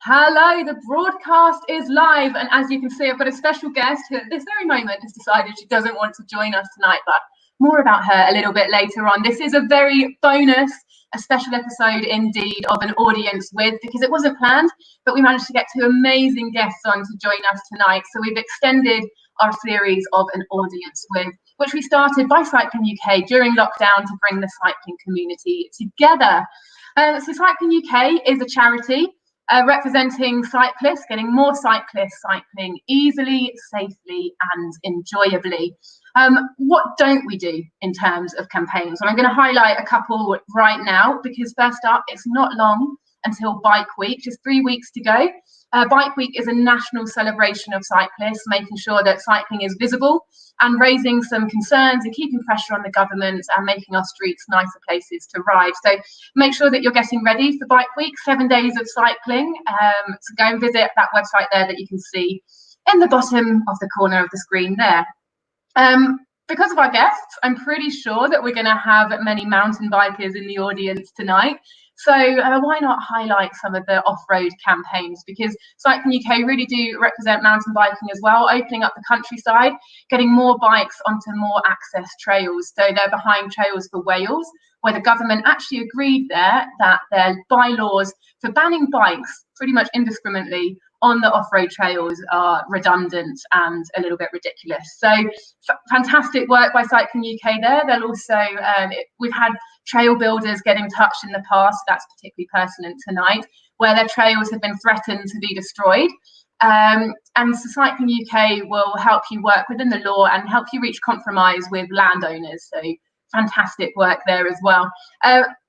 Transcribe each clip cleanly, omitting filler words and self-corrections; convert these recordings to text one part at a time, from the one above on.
Hello, the broadcast is live, and as you can see, I've got a special guest who at this very moment has decided she doesn't want to join us tonight, but more about her a little bit later on. This is a very bonus, a special episode indeed of an audience with, because it wasn't planned, but we managed to get two amazing guests on to join us tonight. So we've extended our series of an audience with, which we started by Cycling UK during lockdown to bring the cycling community together. So Cycling UK is a charity representing cyclists, getting more cyclists cycling easily, safely and enjoyably. What don't we do in terms of campaigns? And I'm going to highlight a couple right now, because first up, it's not long until Bike Week, just 3 weeks to go. Bike Week is a national celebration of cyclists, making sure that cycling is visible and raising some concerns and keeping pressure on the government and making our streets nicer places to ride. So make sure that you're getting ready for Bike Week, 7 days of cycling. So go and visit that website there that you can see in the bottom of the corner of the screen there. Because of our guests, I'm pretty sure that we're going to have many mountain bikers in the audience tonight. So why not highlight some of the off-road campaigns, because Cycling UK really do represent mountain biking as well, opening up the countryside, getting more bikes onto more access trails. So they're behind Trails for Wales, where the government actually agreed there that their bylaws for banning bikes pretty much indiscriminately on the off-road trails are redundant and a little bit ridiculous. So fantastic work by Cycling UK there. They'll also, we've had trail builders get in touch in the past, that's particularly pertinent tonight, where their trails have been threatened to be destroyed. And so Cycling UK will help you work within the law and help you reach compromise with landowners. So fantastic work there as well.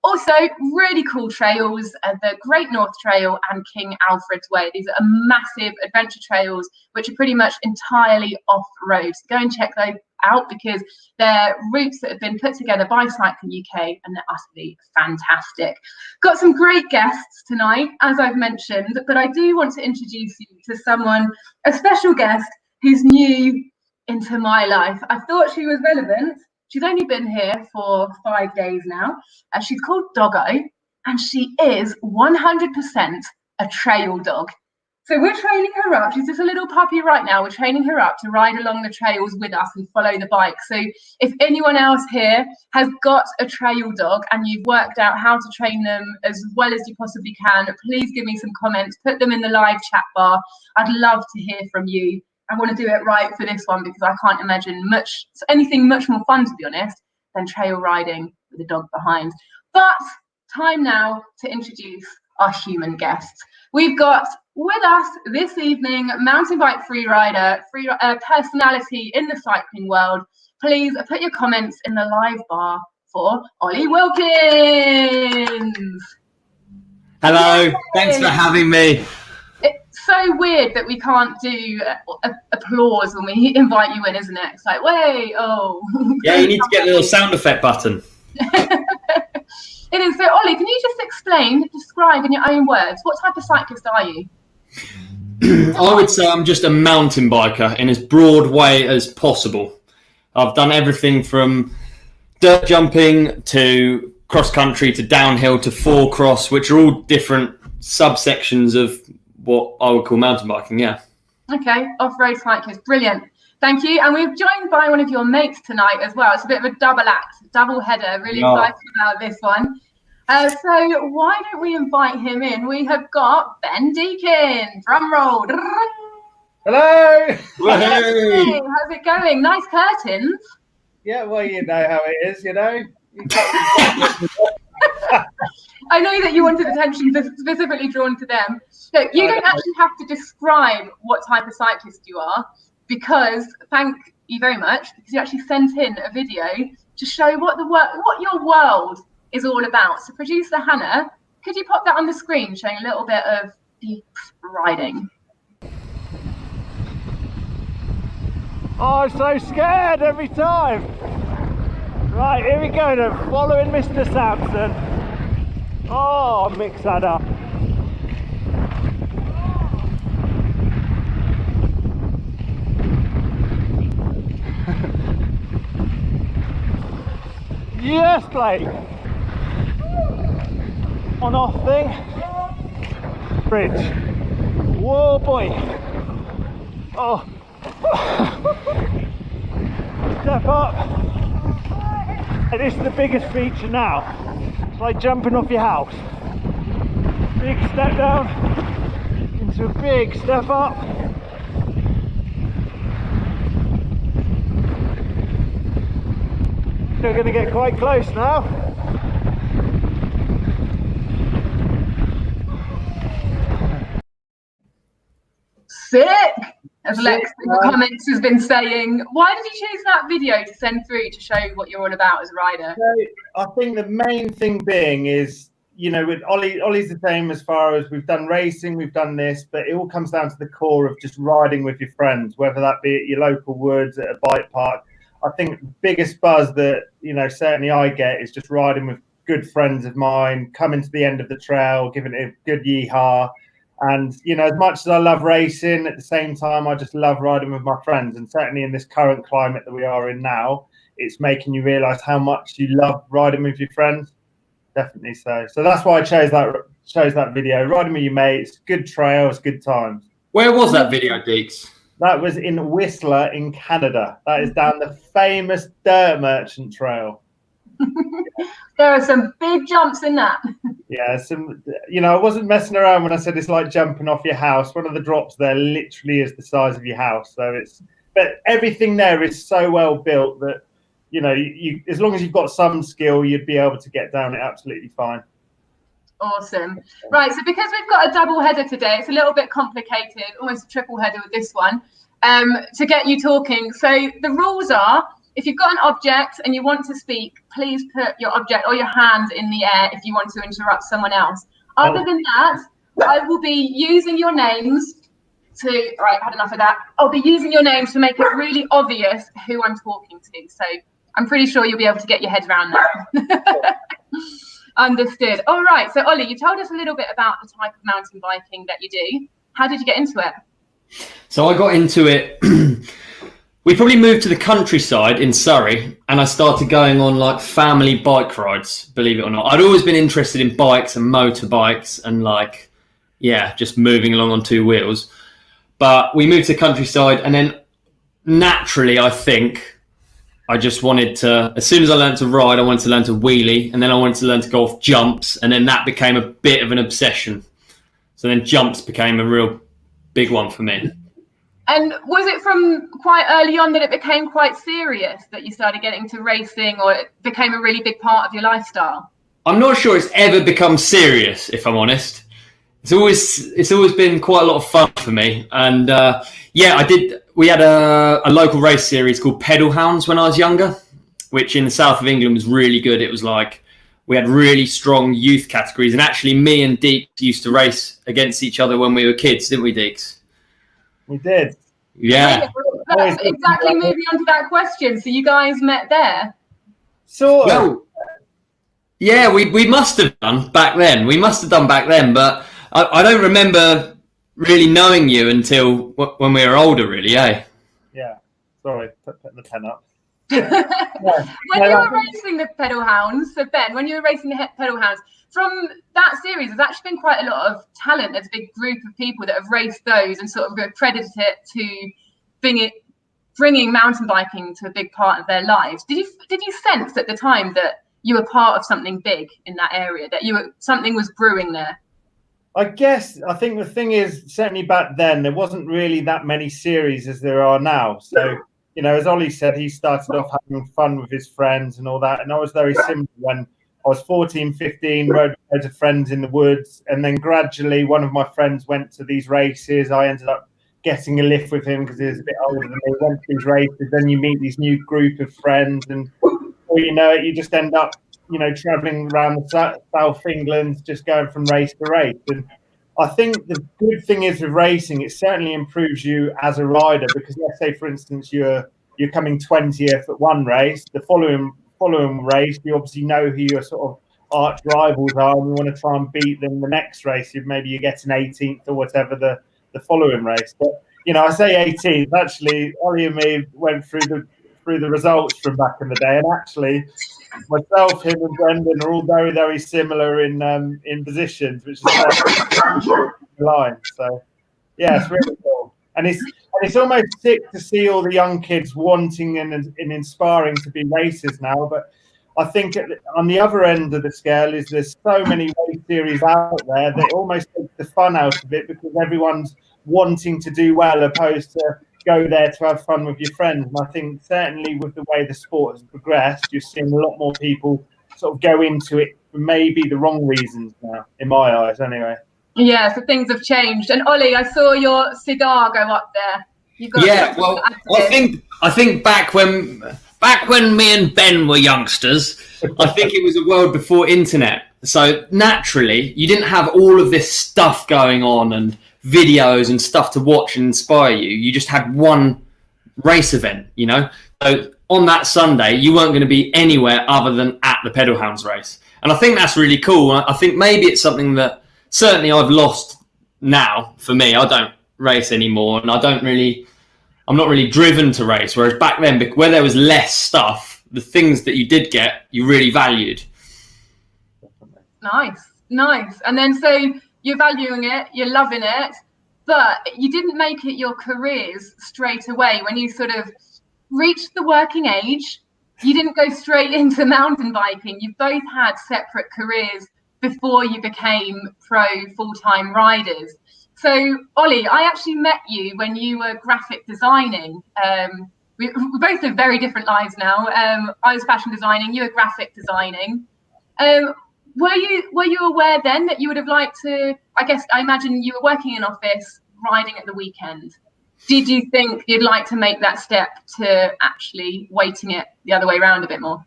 Also, really cool trails, the Great North Trail and King Alfred's Way. These are massive adventure trails, which are pretty much entirely off-road. So go and check those out, because they're routes that have been put together by Cycling UK and they're utterly fantastic. Got some great guests tonight, as I've mentioned, but I do want to introduce you to someone, a special guest who's new into my life. I thought she was relevant. She's only been here for 5 days now. She's called Doggo, and she is 100% a trail dog. So we're training her up. She's just a little puppy right now. We're training her up to ride along the trails with us and follow the bike. So if anyone else here has got a trail dog and you've worked out how to train them as well as you possibly can, please give me some comments. Put them in the live chat bar. I'd love to hear from you. I want to do it right for this one, because I can't imagine anything much more fun, to be honest, than trail riding with a dog behind. But time now to introduce our human guests. We've got with us this evening mountain bike freerider, personality in the cycling world. Please put your comments in the live bar for Olly Wilkins. Hello, yay. Thanks for having me. So weird that we can't do applause when we invite you in, isn't it? It's like, way, oh. Yeah, you need to get a little sound effect button. It is. So, Olly, can you just describe in your own words, what type of cyclist are you? I would say I'm just a mountain biker in as broad way as possible. I've done everything from dirt jumping to cross country to downhill to four cross, which are all different subsections of what I would call mountain biking, yeah. Okay, off-road cyclist, brilliant. Thank you. And we're joined by one of your mates tonight as well. It's a bit of a double act, double header. Really excited about this one. So why don't we invite him in? We have got Ben Deakin. Drum roll. Hello. Hey, how's it going? Nice curtains. Yeah, well, you know how it is, you know. I know that you wanted attention specifically drawn to them. So you don't actually have to describe what type of cyclist you are, because thank you very much, because you actually sent in a video to show what your world is all about. So producer Hannah, could you pop that on the screen, showing a little bit of deep riding? Oh, I'm so scared every time. Right, here we go then, following Mr. Sampson. Oh, mix that up. Yes, Blake. On off thing. Bridge. Whoa, boy. Oh. Step up. And this is the biggest feature now. It's like jumping off your house. Big step down into a big step up. We're going to get quite close now. Sick! As Lex in the comments has been saying, why did you choose that video to send through to show what you're all about as a rider? So I think the main thing being is, you know, with Ollie's the same as far as we've done racing, we've done this, but it all comes down to the core of just riding with your friends, whether that be at your local woods, at a bike park. I think the biggest buzz that, you know, certainly I get is just riding with good friends of mine, coming to the end of the trail, giving it a good yeehaw. And, you know, as much as I love racing, at the same time, I just love riding with my friends. And certainly in this current climate that we are in now, it's making you realise how much you love riding with your friends. Definitely so. So that's why I chose that video. Riding with your mates, good trails, good times. Where was that video, Deeks? That was in Whistler in Canada. That is down the famous Dirt Merchant Trail. There are some big jumps in that. Yeah, you know, I wasn't messing around when I said it's like jumping off your house. One of the drops there literally is the size of your house. So but everything there is so well built that, you know, you as long as you've got some skill, you'd be able to get down it absolutely fine. Awesome. Right, so because we've got a double header today, it's a little bit complicated, almost a triple header with this one, to get you talking. So the rules are, if you've got an object and you want to speak, please put your object or your hand in the air if you want to interrupt someone else. Other than that, I will be using your names to, all right, had enough of that. I'll be using your names to make it really obvious who I'm talking to. So I'm pretty sure you'll be able to get your head around that. Understood. All right. So, Olly, you told us a little bit about the type of mountain biking that you do. How did you get into it? So I got into it. We probably moved to the countryside in Surrey, and I started going on like family bike rides, believe it or not. I'd always been interested in bikes and motorbikes and like, yeah, just moving along on two wheels. But we moved to the countryside, and then naturally, I think, I just wanted to, as soon as I learned to ride, I wanted to learn to wheelie, and then I wanted to learn to go off jumps, and then that became a bit of an obsession. So then jumps became a real big one for me. And was it from quite early on that it became quite serious, that you started getting into racing, or it became a really big part of your lifestyle? I'm not sure it's ever become serious, if I'm honest. It's always been quite a lot of fun for me. And yeah, we had a local race series called Pedal Hounds when I was younger, which in the south of England was really good. It was like, we had really strong youth categories. And actually me and Deeks used to race against each other when we were kids, didn't we, Deeks? We did. Yeah. That's exactly moving on to that question. So you guys met there? Sort of. Well, yeah, we must have done back then. We must have done back then, but I don't remember really knowing you until when we were older, really, eh? Yeah. Sorry, put the pen up. When you were racing the Pedal Hounds, so Ben, when you were racing the Pedal Hounds, from that series, there's actually been quite a lot of talent. There's a big group of people that have raced those and sort of accredited it to bringing mountain biking to a big part of their lives. Did you sense at the time that you were part of something big in that area, that something was brewing there? I think the thing is, certainly back then, there wasn't really that many series as there are now. So, you know, as Ollie said, he started off having fun with his friends and all that. And I was very similar when I was 14, 15, rode with loads of friends in the woods. And then gradually one of my friends went to these races. I ended up getting a lift with him because he was a bit older than me. Went to these races. Then you meet these new group of friends. And before you know it, you just end up, you know, traveling around the South England, just going from race to race. And I think the good thing is with racing, it certainly improves you as a rider, because let's say, for instance, you're coming 20th at one race. The following race, you obviously know who your sort of arch rivals are, and you want to try and beat them the next race. Maybe you get an 18th or whatever the following race. But, you know, I say 18th. Actually, Ollie and me went through the results from back in the day, and actually myself, him and Brendan are all very, very similar in positions, which is the line. So Yeah, it's really cool. And it's almost sick to see all the young kids wanting and inspiring to be racers now. But I think on the other end of the scale is there's so many race series out there that almost takes the fun out of it because everyone's wanting to do well opposed to go there to have fun with your friends. And I think certainly with the way the sport has progressed, you're seeing a lot more people sort of go into it for maybe the wrong reasons now, in my eyes anyway. Yeah, so things have changed. And Olly, I saw your cigar go up there. Well, I think back when me and Ben were youngsters, I think it was a world before internet. So naturally, you didn't have all of this stuff going on and videos and stuff to watch and inspire you. You just had one race event, you know. So on that Sunday, you weren't going to be anywhere other than at the Pedal Hounds race. And I think that's really cool. I think maybe it's something that certainly I've lost now. For me, I don't race anymore, and I'm not really driven to race. Whereas back then, where there was less stuff, the things that you did get, you really valued. Nice. And then so you're valuing it, you're loving it, but you didn't make it your careers straight away. When you sort of reached the working age, you didn't go straight into mountain biking. You both had separate careers before you became pro full-time riders. So, Olly, I actually met you when you were graphic designing. We both live very different lives now. I was fashion designing, you were graphic designing. Were you aware then that you would have liked to, I imagine you were working in office, riding at the weekend. Did you think you'd like to make that step to actually weighting it the other way around a bit more?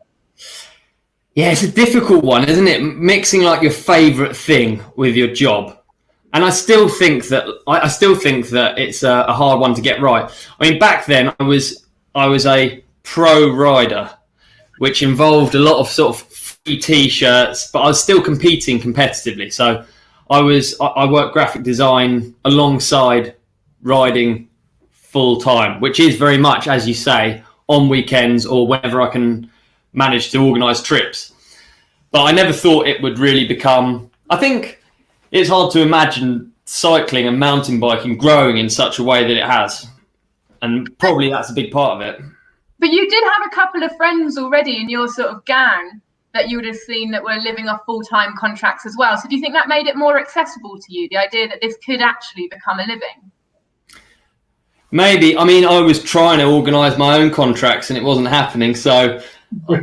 Yeah, it's a difficult one, isn't it? Mixing like your favourite thing with your job. And I still think that it's a hard one to get right. I mean, back then I was a pro rider, which involved a lot of sort of free t-shirts, but I was still competing competitively. So I worked graphic design alongside riding full time, which is very much, as you say, on weekends or whenever I can manage to organise trips. But I never thought it would really become. I think it's hard to imagine cycling and mountain biking growing in such a way that it has. And probably that's a big part of it. But you did have a couple of friends already in your sort of gang that you would have seen that were living off full-time contracts as well. So do you think that made it more accessible to you, the idea that this could actually become a living? Maybe. I mean, I was trying to organise my own contracts and it wasn't happening. So I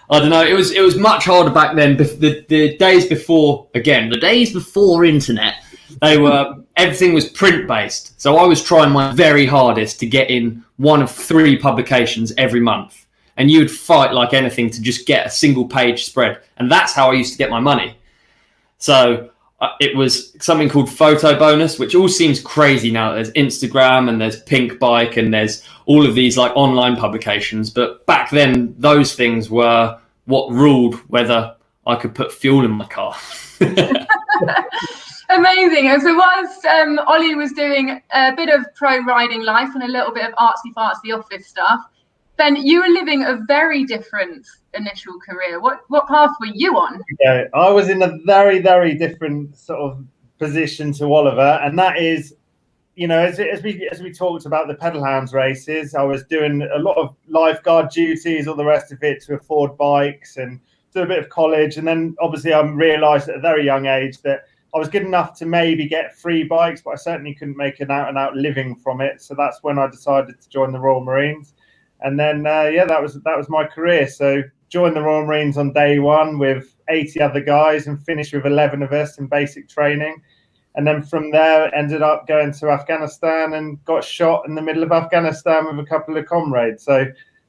don't know. It was much harder back then. The days before internet, everything was print based. So I was trying my very hardest to get in one of 3 publications every month, and you'd fight like anything to just get a single page spread, and that's how I used to get my money. So it was something called Photo Bonus, which all seems crazy now. There's Instagram and there's Pink Bike and there's all of these like online publications. But back then, those things were what ruled whether I could put fuel in my car. Amazing. And so whilst Olly was doing a bit of pro riding life and a little bit of artsy-fartsy office stuff, Ben, you were living a very different initial career. What path were you on? Yeah, I was in a very, very different sort of position to Oliver, and that is, you know, as we talked about the Pedal Hounds races, I was doing a lot of lifeguard duties, all the rest of it to afford bikes and do a bit of college, and then obviously I realised at a very young age that I was good enough to maybe get free bikes, but I certainly couldn't make an out-and-out living from it. So that's when I decided to join the Royal Marines. And then, that was my career. So joined the Royal Marines on day one with 80 other guys and finished with 11 of us in basic training. And then from there, ended up going to Afghanistan and got shot in the middle of Afghanistan with a couple of comrades. So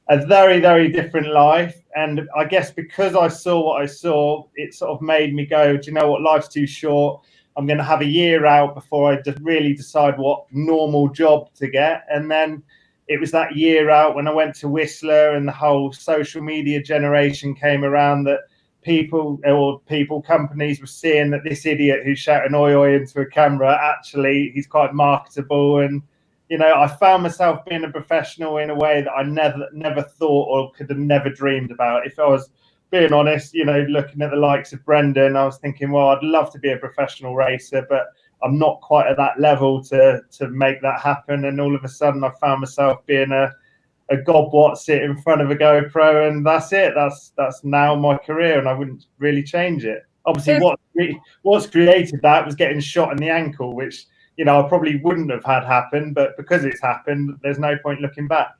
a very, very different life. And I guess because I saw what I saw, it sort of made me go, do you know what, life's too short. I'm going to have a year out before I really decide what normal job to get. And then it was that year out when I went to Whistler and the whole social media generation came around that companies were seeing that this idiot who's shouting oi oi into a camera, actually he's quite marketable. And, you know, I found myself being a professional in a way that I never thought or could have never dreamed about. If I was being honest, you know, looking at the likes of Brendan, I was thinking, well, I'd love to be a professional racer, but I'm not quite at that level to make that happen. And all of a sudden I found myself being a gobwat sit in front of a GoPro, and that's it. That's now my career, and I wouldn't really change it. Obviously, what's created that was getting shot in the ankle, which, you know, I probably wouldn't have had happen, but because it's happened, there's no point looking back.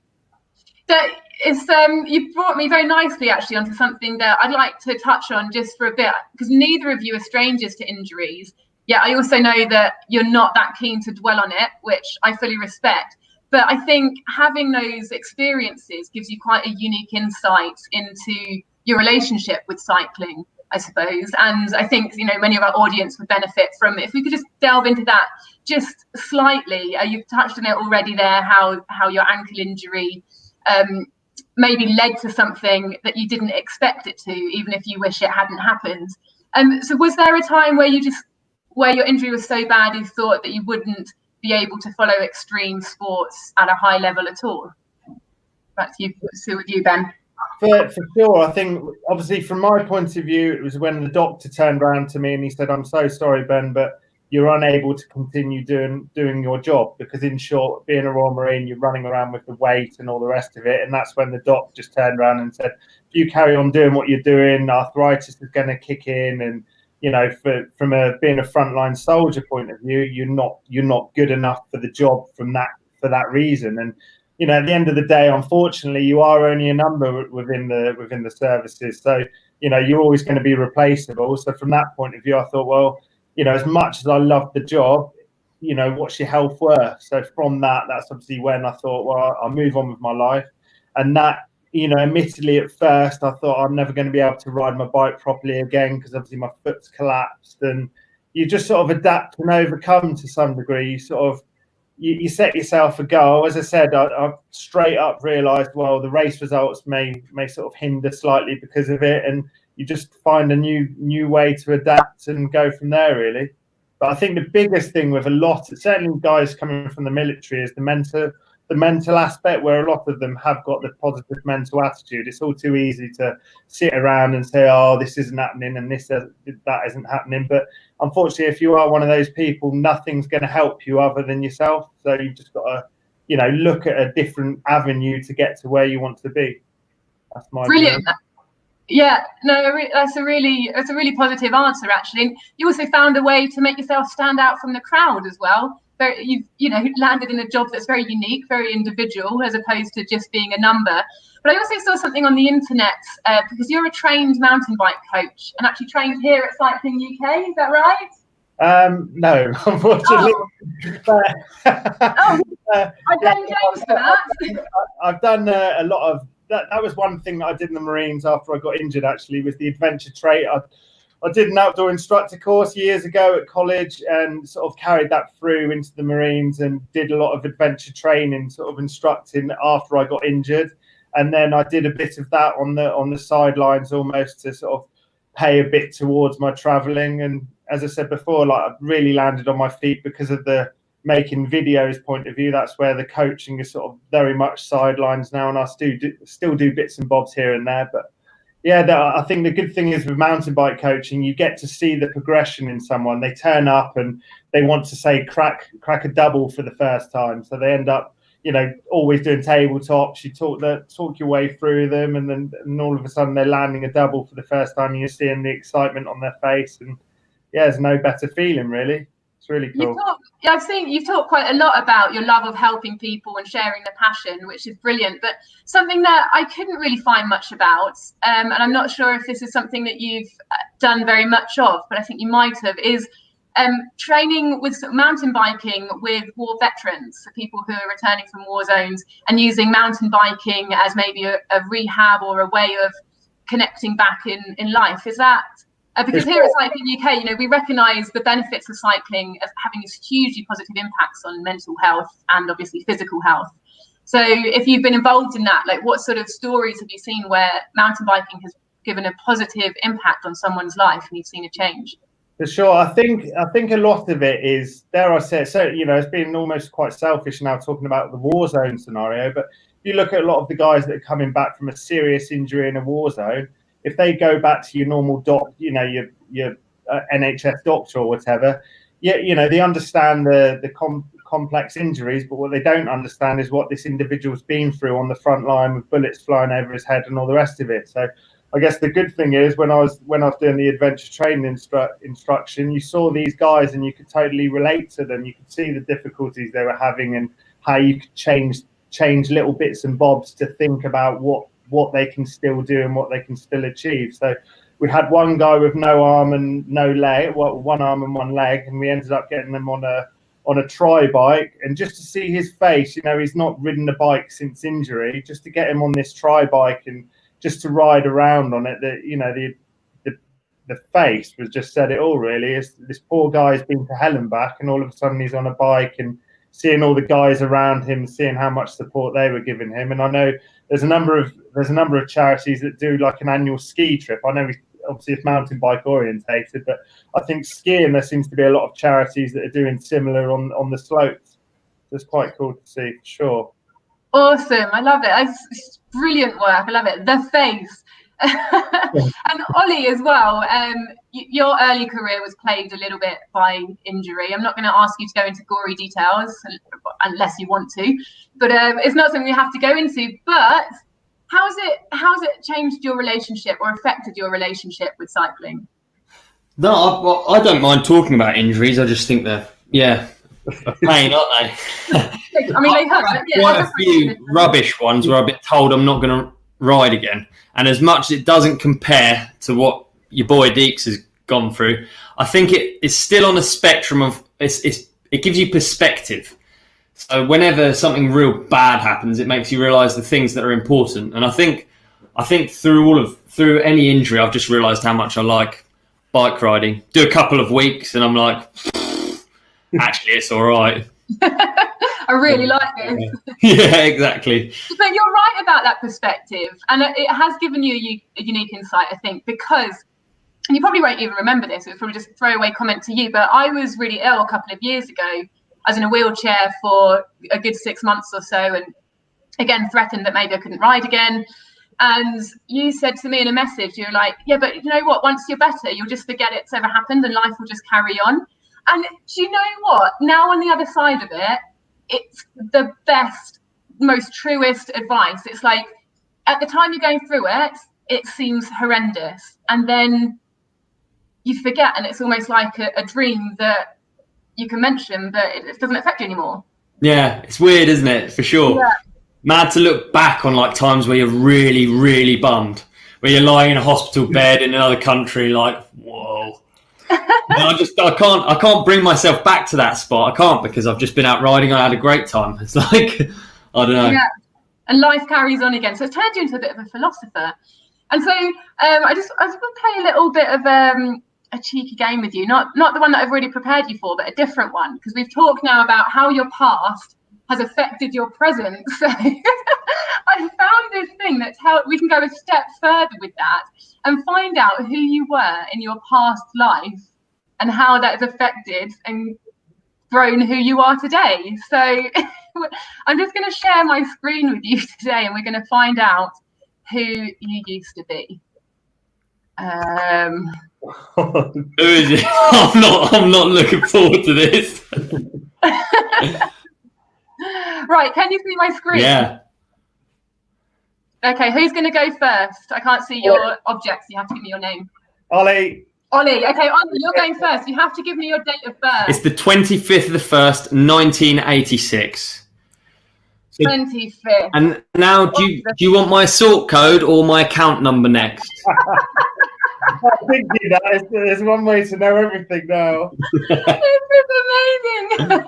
So it's you brought me very nicely actually onto something that I'd like to touch on just for a bit, because neither of you are strangers to injuries. Yet I also know that you're not that keen to dwell on it, which I fully respect. But I think having those experiences gives you quite a unique insight into your relationship with cycling, I suppose. And I think, you know, many of our audience would benefit from it. If we could just delve into that just slightly. You've touched on it already there, how your ankle injury maybe led to something that you didn't expect it to, even if you wish it hadn't happened. So was there a time where your injury was so bad you thought that you wouldn't be able to follow extreme sports at a high level at all? Back to you, so with you, Ben. For sure. I think, obviously, from my point of view, it was when the doctor turned around to me and he said, "I'm so sorry, Ben, but you're unable to continue doing your job," because in short, being a Royal Marine, you're running around with the weight and all the rest of it. And that's when the doc just turned around and said, "If you carry on doing what you're doing, arthritis is going to kick in, and you know, from being a frontline soldier point of view, you're not good enough for the job for that reason." And you know, at the end of the day, unfortunately, you are only a number within the services. So you know, you're always going to be replaceable. So from that point of view, I thought, well, you know, as much as I love the job, you know, what's your health worth? So from that's obviously when I thought, well, I'll move on with my life. And that, you know, admittedly at first I thought I'm never going to be able to ride my bike properly again, because obviously my foot's collapsed. And you just sort of adapt and overcome to some degree. You sort of, you set yourself a goal. As I said, I straight up realised, well, the race results may sort of hinder slightly because of it, and you just find a new way to adapt and go from there, really. But I think the biggest thing with a lot, certainly guys coming from the military, is the mental aspect, where a lot of them have got the positive mental attitude. It's all too easy to sit around and say, "Oh, this isn't happening and that isn't happening." But unfortunately, if you are one of those people, nothing's going to help you other than yourself. So you've just got to, you know, look at a different avenue to get to where you want to be. That's my brilliant. view. Yeah, no, that's a really positive answer, actually. And you also found a way to make yourself stand out from the crowd as well. You've landed in a job that's very unique, very individual, as opposed to just being a number. But I also saw something on the internet, because you're a trained mountain bike coach and actually trained here at Cycling UK. Is that right? No, unfortunately. Oh. I blame James for that. I've done a lot of that. That was one thing that I did in the Marines after I got injured, actually, was the adventure trait. I did an outdoor instructor course years ago at college and sort of carried that through into the Marines and did a lot of adventure training, sort of instructing after I got injured. And then I did a bit of that on the sidelines, almost to sort of pay a bit towards my traveling. And as I said before, like, I really landed on my feet because of the making videos point of view. That's where the coaching is sort of very much sidelines now, and I still do bits and bobs here and there. But yeah, I think the good thing is with mountain bike coaching, you get to see the progression in someone. They turn up and they want to say crack a double for the first time, so they end up, you know, always doing tabletops. You talk your way through them, and all of a sudden they're landing a double for the first time, and you're seeing the excitement on their face. And yeah, there's no better feeling, really. It's really cool. I've seen you've talked quite a lot about your love of helping people and sharing the passion, which is brilliant. But something that I couldn't really find much about, and I'm not sure if this is something that you've done very much of, but I think you might have, is training with mountain biking with war veterans, so people who are returning from war zones, and using mountain biking as maybe a rehab or a way of connecting back in life. Is that because here at Cycling UK, you know, we recognise the benefits of cycling as having this hugely positive impacts on mental health and obviously physical health. So if you've been involved in that, like, what sort of stories have you seen where mountain biking has given a positive impact on someone's life and you've seen a change? For sure. I think a lot of it is, dare I say it, so, you know, it's been almost quite selfish now talking about the war zone scenario, but if you look at a lot of the guys that are coming back from a serious injury in a war zone, if they go back to your normal doc, you know, your NHS doctor or whatever, yeah, you know, they understand the complex injuries, but what they don't understand is what this individual's been through on the front line with bullets flying over his head and all the rest of it. So I guess the good thing is when I was doing the adventure training instruction, you saw these guys and you could totally relate to them. You could see the difficulties they were having and how you could change little bits and bobs to think about what they can still do and what they can still achieve. So we had one guy with no arm and no leg, one arm and one leg, and we ended up getting them on a tri bike. And just to see his face, you know, he's not ridden a bike since injury, just to get him on this tri bike and just to ride around on it, that, you know, the face was just said it all, really. This poor guy's been to hell and back, and all of a sudden he's on a bike and seeing all the guys around him, seeing how much support they were giving him. And I know there's a number of charities that do like an annual ski trip. I know obviously it's mountain bike orientated, but I think skiing, there seems to be a lot of charities that are doing similar on the slopes. So it's quite cool to see, for sure. Awesome. I love it. It's brilliant work. I love it. The face. And Olly as well, your early career was plagued a little bit by injury. I'm not going to ask you to go into gory details unless you want to, but it's not something we have to go into. But how's it changed your relationship or affected your relationship with cycling? No, I don't mind talking about injuries. I just think they're a pain, aren't they? I mean, they hurt. Quite a few rubbish ones where I've been told I'm not going to ride again. And as much as it doesn't compare to what your boy Deeks has gone through, I think it's still on a spectrum of it gives you perspective. So whenever something real bad happens, it makes you realise the things that are important. And I think through any injury, I've just realised how much I like bike riding. Do a couple of weeks, and I'm like, actually, it's all right. I really like this. Yeah, exactly. But you're right about that perspective, and it has given you a unique insight, I think, because and you probably won't even remember this. It was probably just a throwaway comment to you, but I was really ill a couple of years ago. I was in a wheelchair for a good 6 months or so, and again threatened that maybe I couldn't ride again. And you said to me in a message, you're like, yeah, but you know what? Once you're better, you'll just forget it's ever happened, and life will just carry on. And do you know what? Now on the other side of it, it's the best, most truest advice. It's like at the time you're going through it, it seems horrendous. And then you forget, and it's almost like a dream that you can mention, but it doesn't affect you anymore. Yeah, it's weird, isn't it? For sure. Yeah. Mad to look back on like times where you're really, really bummed, where you're lying in a hospital bed in another country, like, whoa. I can't bring myself back to that spot. I can't, because I've just been out riding. I had a great time. It's like, I don't know. Yeah. And life carries on again. So it's turned you into a bit of a philosopher. And so I was going to play a little bit of a cheeky game with you, not the one that I've already prepared you for, but a different one, because we've talked now about how your past has affected your present. So I found this thing that's how we can go a step further with that and find out who you were in your past life and how that has affected and grown who you are today. So I'm just going to share my screen with you today, and we're going to find out who you used to be. Who is it? I'm not looking forward to this. Right, can you see my screen? Yeah. Okay, who's going to go first? I can't see your objects. You have to give me your name. Olly. Okay, Olly, you're going first. You have to give me your date of birth. It's the 25th of the 1st, 1986. So, 25th. And now, do you want my sort code or my account number next? I think that there's one way to know everything now. This is amazing.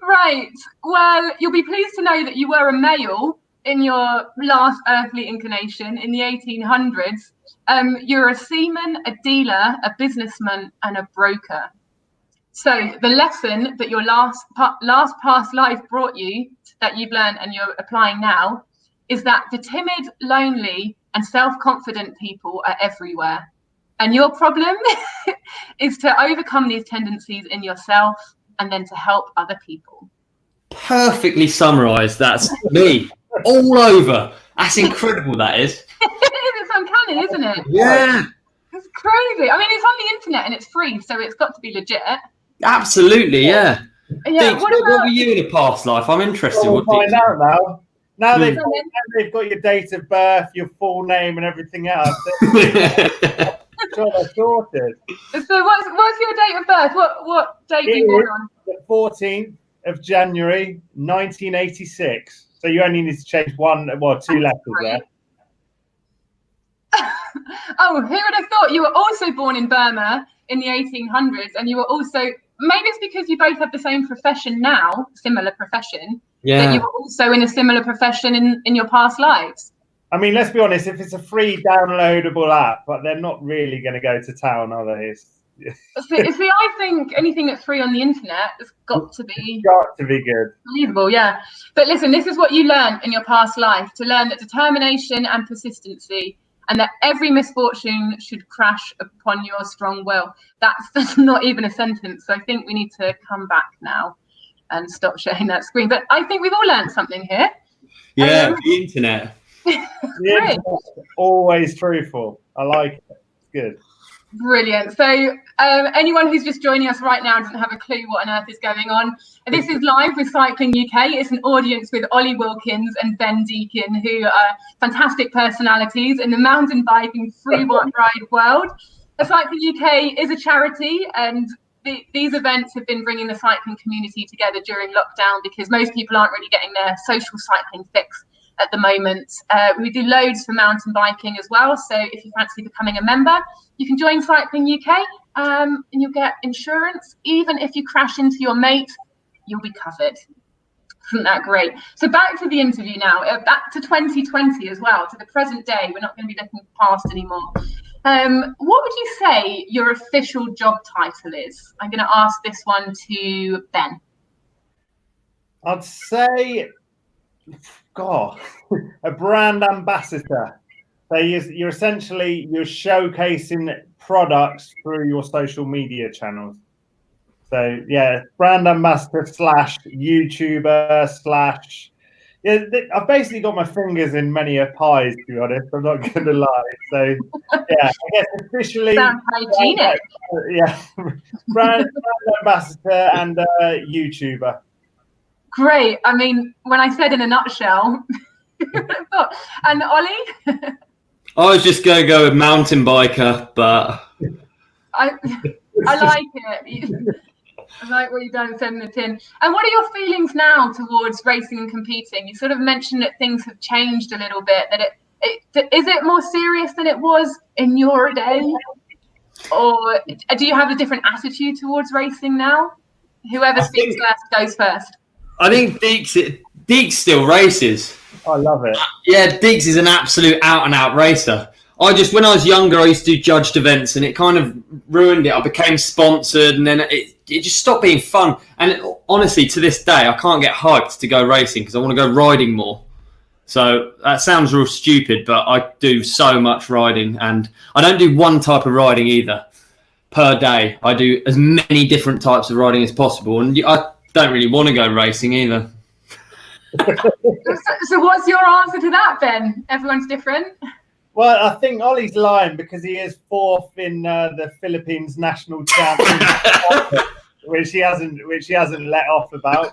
Right. Well, you'll be pleased to know that you were a male in your last earthly incarnation in the 1800s. You're a seaman, a dealer, a businessman, and a broker. So the lesson that your last past life brought you, that you've learned and you're applying now, is that the timid, lonely, and self-confident people are everywhere. And your problem is to overcome these tendencies in yourself and then to help other people. Perfectly summarised. That's me. All over. That's incredible, that is. It's uncanny, isn't it? Yeah. It's crazy. I mean, it's on the internet and it's free, so it's got to be legit. Absolutely, yeah. Yeah. What were you in a past life? I'm interested. We'll find out now. Now they've got your date of birth, your full name, and everything else. Sure, they're sorted. So what's your date of birth? What date were you born on? The 14th of January, 1986. So you only need to change two letters there. Oh, who would have thought you were also born in Burma in the 1800s, and you were also, maybe it's because you both have the same profession now, similar profession, that you were also in a similar profession in your past lives. I mean, let's be honest, if it's a free downloadable app, but they're not really going to go to town, are they? See, I think anything that's free on the internet has got to be good. Believable, yeah. But listen, this is what you learn in your past life, to learn that determination and persistency, and that every misfortune should crash upon your strong will. That's not even a sentence. So I think we need to come back now and stop sharing that screen. But I think we've all learned something here. Yeah, the internet. The internet's always truthful. I like it. It's good. Brilliant. So anyone who's just joining us right now doesn't have a clue what on earth is going on. This is live with Cycling UK. It's an audience with Olly Wilkins and Ben Deakin, who are fantastic personalities in the mountain biking free ride world. Cycling UK is a charity, and these events have been bringing the cycling community together during lockdown, because most people aren't really getting their social cycling fix at the moment. We do loads for mountain biking as well, so if you fancy becoming a member, you can join Cycling UK, and you'll get insurance. Even if you crash into your mate, you'll be covered. Isn't that great? So back to the interview now, back to 2020 as well, to the present day. We're not going to be looking past anymore. What would you say your official job title is? I'm going to ask this one to Ben. I'd say, a brand ambassador. So you're essentially showcasing products through your social media channels. So yeah, brand ambassador / YouTuber / I've basically got my fingers in many a pies, to be honest. I'm not going to lie. So yeah, I guess officially, sounds hygienic. Brand ambassador and YouTuber. Great. I mean, when I said in a nutshell. And Olly? I was just going to go with mountain biker, but I like it. I like what you've done, sending the tin. And what are your feelings now towards racing and competing? You sort of mentioned that things have changed a little bit. That is it more serious than it was in your day, or do you have a different attitude towards racing now? Whoever speaks first goes first. I think Deeks still races. I love it. Yeah, Diggs is an absolute out-and-out racer. When I was younger, I used to do judged events, and it kind of ruined it. I became sponsored, and then it just stopped being fun. And honestly, to this day, I can't get hyped to go racing because I want to go riding more. So that sounds real stupid, but I do so much riding, and I don't do one type of riding either per day. I do as many different types of riding as possible, and I don't really want to go racing either. So what's your answer to that, Ben? Everyone's different. Well, I think Olly's lying because he is fourth in the Philippines national championship, which he hasn't let off about.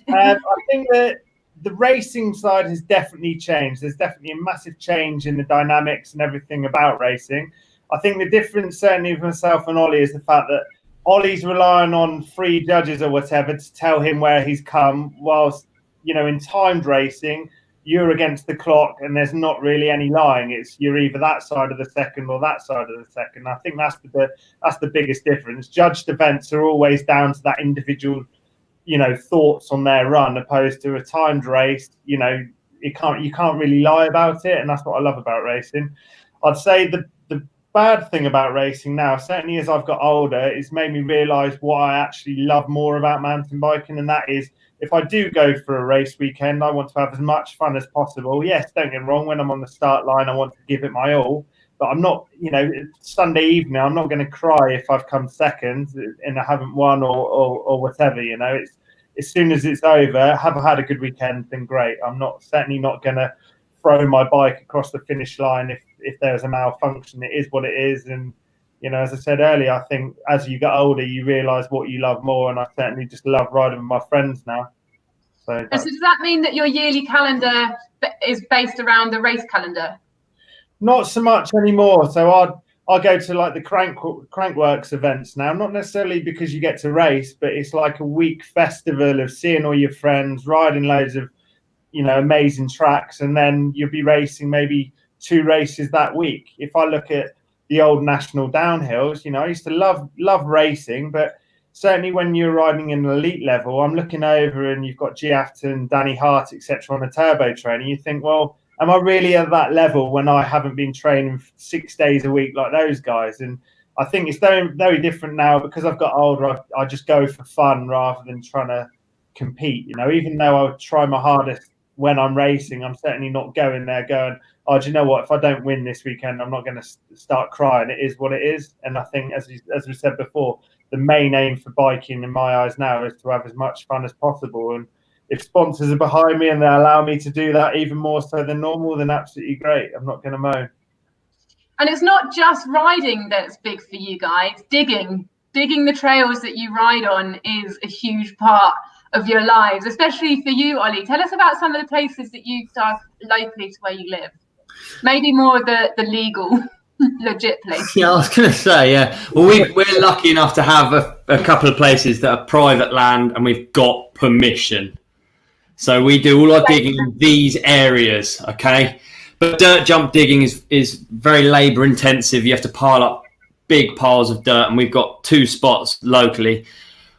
I think that the racing side has definitely changed. There's definitely a massive change in the dynamics and everything about racing. I think the difference, certainly with myself and Olly, is the fact that Olly's relying on free judges or whatever to tell him where he's come, whilst in timed racing, you're against the clock and there's not really any lying. You're either that side of the second or that side of the second. I think that's the biggest difference. Judged events are always down to that individual, thoughts on their run, opposed to a timed race. You can't really lie about it, and that's what I love about racing. I'd say the bad thing about racing now, certainly as I've got older, it's made me realise what I actually love more about mountain biking, and that is, if I do go for a race weekend, I want to have as much fun as possible. Yes, don't get me wrong, when I'm on the start line, I want to give it my all. But I'm not, Sunday evening, I'm not going to cry if I've come second and I haven't won or whatever, It's as soon as it's over, have I had a good weekend, then great. I'm certainly not going to throw my bike across the finish line if there's a malfunction. It is what it is. And you know, as I said earlier, I think as you get older, you realise what you love more, and I certainly just love riding with my friends now. So does that mean that your yearly calendar is based around the race calendar? Not so much anymore. So I go to like the Crankworks events now, not necessarily because you get to race, but it's like a week festival of seeing all your friends, riding loads of, you know, amazing tracks, and then you'll be racing maybe 2 races that week. If I look at the old national downhills, you know, I used to love racing, but certainly when you're riding in an elite level, I'm looking over and you've got G. Afton, Danny Hart, etc. on a turbo train, and you think, well, am I really at that level when I haven't been training 6 days a week like those guys? And I think it's very, very different now because I've got older. I just go for fun rather than trying to compete. You know, even though I try my hardest when I'm racing, I'm certainly not going there going, oh, do you know what? If I don't win this weekend, I'm not going to start crying. It is what it is. And I think, as we said before, the main aim for biking in my eyes now is to have as much fun as possible. And if sponsors are behind me and they allow me to do that even more so than normal, then absolutely great. I'm not going to moan. And it's not just riding that's big for you guys. Digging the trails that you ride on is a huge part of your lives, especially for you, Olly. Tell us about some of the places that you've done locally to where you live. Maybe more the legal, legit places. Yeah, I was going to say, yeah. Well, we're lucky enough to have a couple of places that are private land and we've got permission. So we do all our digging in these areas, okay? But dirt jump digging is very labour intensive. You have to pile up big piles of dirt, and we've got 2 spots locally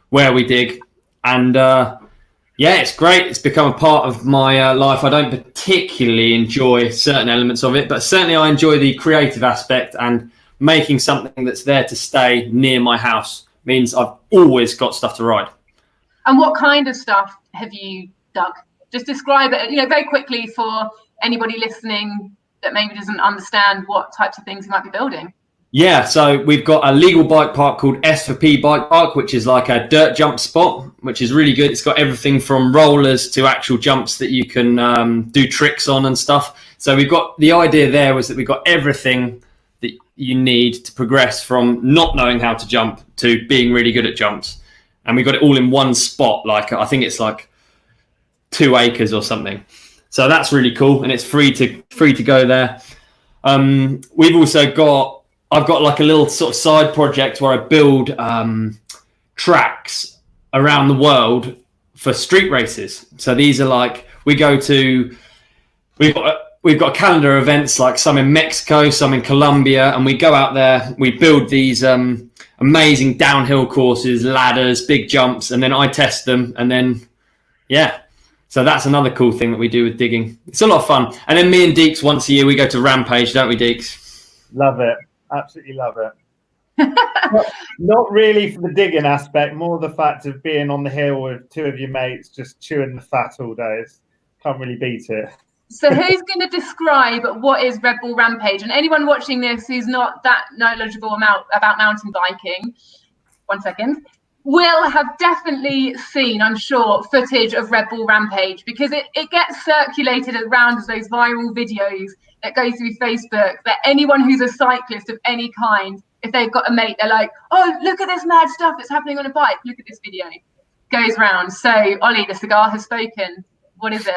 where we dig. And yeah, it's great. It's become a part of my life. I don't particularly enjoy certain elements of it, but certainly I enjoy the creative aspect, and making something that's there to stay near my house means I've always got stuff to ride. And what kind of stuff have you dug? Just describe it, you know, very quickly for anybody listening that maybe doesn't understand what types of things you might be building. Yeah, so we've got a legal bike park called S4p Bike Park, which is like a dirt jump spot, which is really good. It's got everything from rollers to actual jumps that you can do tricks on and stuff. So we've got, the idea there was that we've got everything that you need to progress from not knowing how to jump to being really good at jumps. And we've got it all in one spot. Like, I think it's like 2 acres or something. So that's really cool, and it's free to go there. We've also I've got like a little sort of side project where I build tracks around the world for street races. So these are like, we've got a calendar of events, like some in Mexico, some in Colombia, and we go out there, we build these amazing downhill courses, ladders, big jumps, and then I test them, and then yeah. So that's another cool thing that we do with digging. It's a lot of fun. And then me and Deeks, once a year, we go to Rampage, don't we, Deeks? Love it. Absolutely love it. not really for the digging aspect, more the fact of being on the hill with 2 of your mates just chewing the fat all day. Can't really beat it. So who's going to describe what is Red Bull Rampage? And anyone watching this who's not that knowledgeable about mountain biking, 1 second, will have definitely seen, I'm sure, footage of Red Bull Rampage, because it gets circulated around as those viral videos that go through Facebook, that anyone who's a cyclist of any kind, if they've got a mate, they're like, oh, look at this mad stuff that's happening on a bike. Look at this video. Goes round. So, Olly, the cigar has spoken. What is it?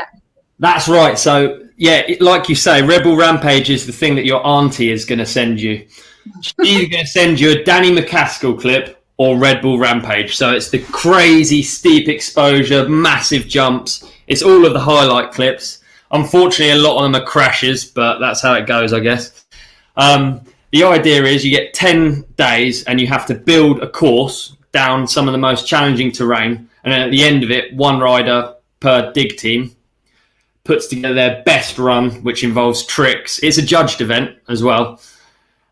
That's right. So, yeah, like you say, Red Bull Rampage is the thing that your auntie is going to send you. She's going to send you a Danny McCaskill clip or Red Bull Rampage. So it's the crazy steep exposure, massive jumps. It's all of the highlight clips. Unfortunately, a lot of them are crashes, but that's how it goes, I guess. The idea is you get 10 days and you have to build a course down some of the most challenging terrain. And then at the end of it, 1 rider per dig team puts together their best run, which involves tricks. It's a judged event as well.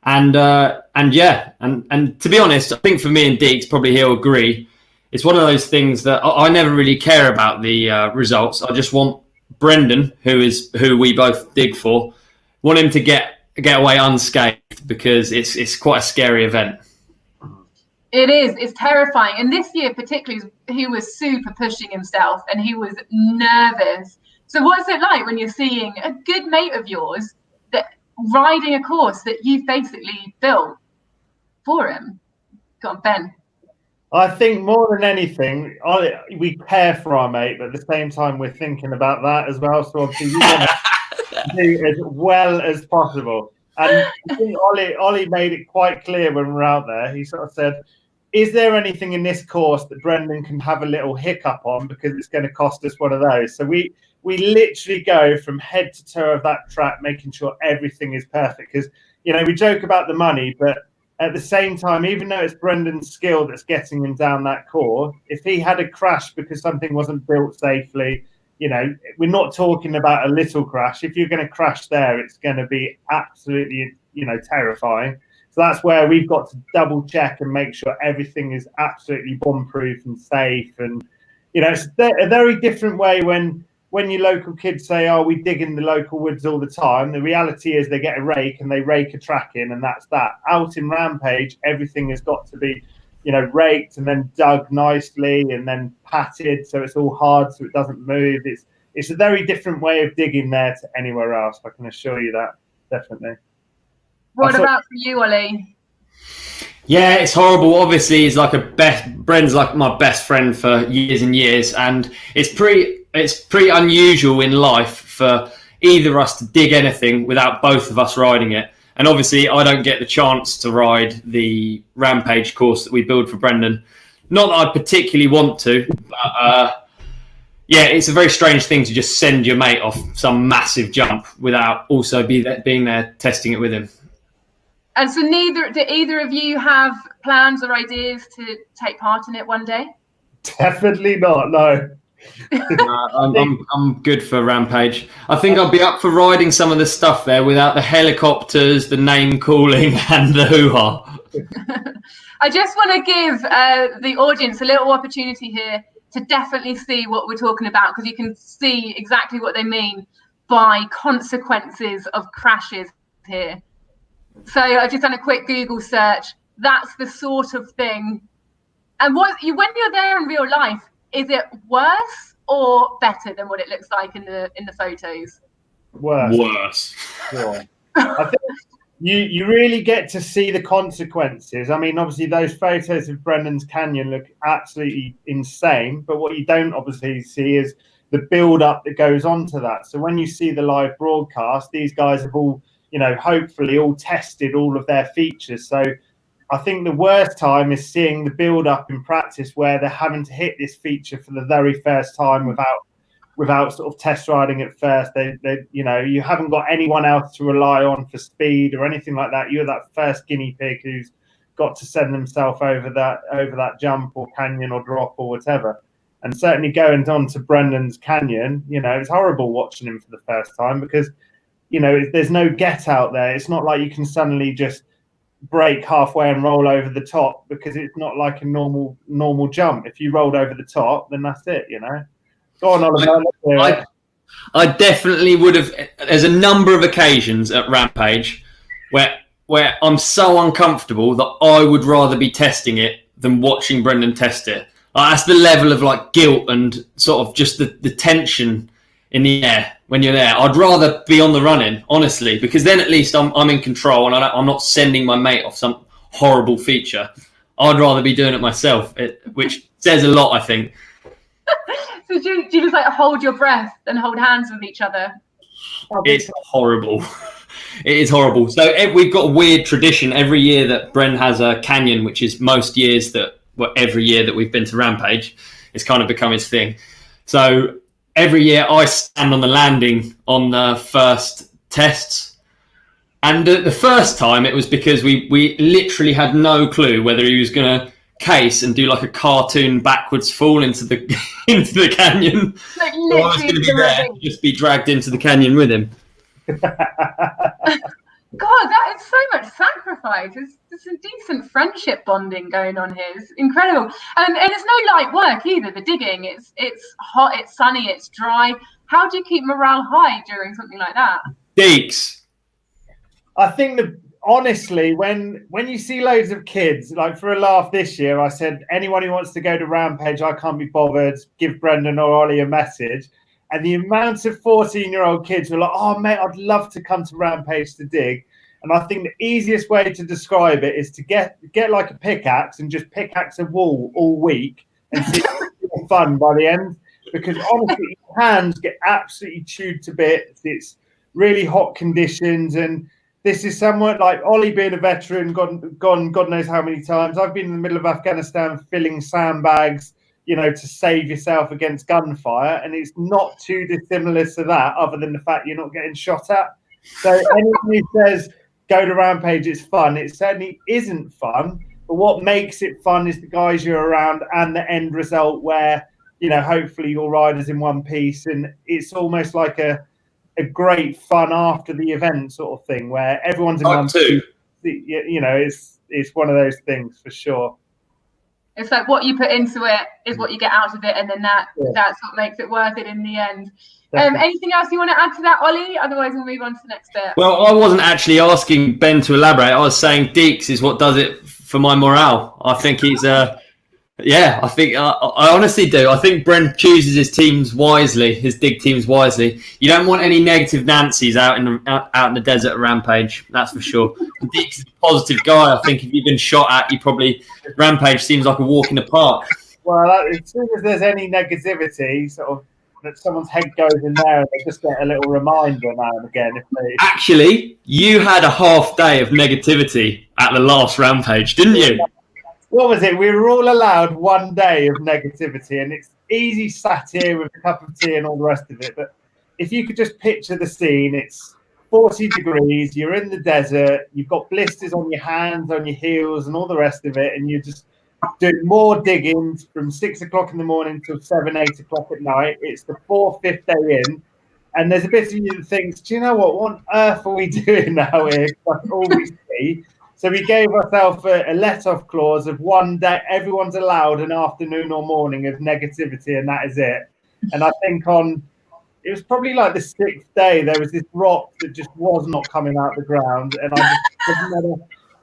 And to be honest, I think for me and Deeks, probably he'll agree, it's one of those things that I never really care about the results. I just want Brendan, who we both dig for, want him to get away unscathed, because it's quite a scary event. It is. It's terrifying. And this year particularly, he was super pushing himself and he was nervous. So what's it like when you're seeing a good mate of yours that riding a course that you've basically built? for him? Go on, Ben. I think more than anything, we care for our mate, but at the same time, we're thinking about that as well. So obviously, we want to do as well as possible. And I think Olly made it quite clear when we were out there. He sort of said, is there anything in this course that Brendan can have a little hiccup on because it's going to cost us one of those? So we literally go from head to toe of that track, making sure everything is perfect. Because, you know, we joke about the money, but at the same time, even though it's Brendan's skill that's getting him down that course, if he had a crash because something wasn't built safely, you know, we're not talking about a little crash. If you're going to crash there, it's going to be absolutely, you know, terrifying. So that's where we've got to double check and make sure everything is absolutely bomb-proof and safe. And, you know, it's a very different way when your local kids say, oh, we dig in the local woods all the time. The reality is they get a rake and they rake a track in, and that's that. Out in Rampage, everything has got to be, you know, raked and then dug nicely and then patted so it's all hard so it doesn't move. It's a very different way of digging there to anywhere else. I can assure you that, definitely. What about for you, Olly? Yeah, it's horrible. Obviously, he's like Bren's like my best friend for years and years, and it's pretty unusual in life for either us to dig anything without both of us riding it. And obviously, I don't get the chance to ride the Rampage course that we build for Brendan. Not that I particularly want to, but yeah, it's a very strange thing to just send your mate off some massive jump without also being there testing it with him. And so do either of you have plans or ideas to take part in it one day? Definitely not, no. I'm good for Rampage. I think I'll be up for riding some of the stuff there without the helicopters, the name calling, and the hoo-ha. I just want to give the audience a little opportunity here to definitely see what we're talking about, because you can see exactly what they mean by consequences of crashes here. So I've just done a quick Google search. That's the sort of thing. And when you're there in real life, is it worse or better than what it looks like in the photos? Worse. Sure. I think you really get to see the consequences. I mean, obviously those photos of Brendan's Canyon look absolutely insane, but what you don't obviously see is the build up that goes on to that. So when you see the live broadcast, these guys have all, you know, hopefully all tested all of their features. So I think the worst time is seeing the build up in practice where they're having to hit this feature for the very first time without sort of test riding it first. They you know, you haven't got anyone else to rely on for speed or anything like that. You're that first guinea pig who's got to send himself over that jump or canyon or drop or whatever. And certainly going on to Brendan's Canyon, you know, it's horrible watching him for the first time because, you know, there's no get out there. It's not like you can suddenly just break halfway and roll over the top, because it's not like a normal jump. If you rolled over the top, then that's it, you know. Go on, Oliver. I definitely would have. There's a number of occasions at Rampage where I'm so uncomfortable that I would rather be testing it than watching Brendan test it. That's the level of like guilt and sort of just the tension in the air when you're there. I'd rather be on the run-in, honestly, because then at least I'm in control and I'm not sending my mate off some horrible feature. I'd rather be doing it myself, which says a lot, I think. So do you just like hold your breath and hold hands with each other? It's horrible. It is horrible. So we've got a weird tradition every year that Bren has a canyon, which is most years every year that we've been to Rampage, it's kind of become his thing. So every year I stand on the landing on the first tests. And the first time it was because we literally had no clue whether he was going to case and do like a cartoon backwards fall into the canyon. Like so I was going to be there, just be dragged into the canyon with him. God, that is so much sacrifice. There's some decent friendship bonding going on here. It's incredible. And it's no light work either, the digging. It's hot, it's sunny, it's dry. How do you keep morale high during something like that? Deeks. I think that honestly, when you see loads of kids, like for a laugh this year, I said, anyone who wants to go to Rampage, I can't be bothered, give Brendan or Olly a message. And the amount of 14-year-old kids were like, oh, mate, I'd love to come to Rampage to dig. And I think the easiest way to describe it is to get like a pickaxe and just pickaxe a wall all week and see it's fun by the end. Because honestly, your hands get absolutely chewed to bits. It's really hot conditions, and this is somewhat like Olly being a veteran, gone God knows how many times. I've been in the middle of Afghanistan filling sandbags, to save yourself against gunfire, and it's not too dissimilar to that, other than the fact you're not getting shot at. So anyone who says go to Rampage, it's fun, it certainly isn't fun. But what makes it fun is the guys you're around and the end result where, hopefully your rider's in one piece, and it's almost like a great fun after the event sort of thing where everyone's in one piece. It's one of those things for sure. It's like what you put into it is what you get out of it, and then that's what makes it worth it in the end. Anything else you want to add to that, Olly? Otherwise, we'll move on to the next bit. Well, I wasn't actually asking Ben to elaborate. I was saying Deeks is what does it for my morale. I think he's I think I honestly do. I think Brent chooses his teams wisely, his dig teams wisely. You don't want any negative Nancy's out in the desert at Rampage, that's for sure. Deeks is a positive guy. I think if you've been shot at, Rampage seems like a walk in the park. Well, as soon as there's any negativity, sort of that someone's head goes in there, and they just get a little reminder now and again. Actually, you had a half day of negativity at the last Rampage, didn't you? What was it? We were all allowed one day of negativity, and it's easy sat here with a cup of tea and all the rest of it. But if you could just picture the scene, it's 40 degrees, you're in the desert, you've got blisters on your hands, on your heels, and all the rest of it, and you're just doing more digging from 6 o'clock in the morning till 7, 8 o'clock at night. It's the 4th, 5th day in, and there's a bit of you that thinks, do you know what on earth are we doing now here? That's all we see. So we gave ourselves a let-off clause of one day, everyone's allowed an afternoon or morning of negativity, and that is it. And I think it was probably like the 6th day, there was this rock that just was not coming out the ground, and I just didn't matter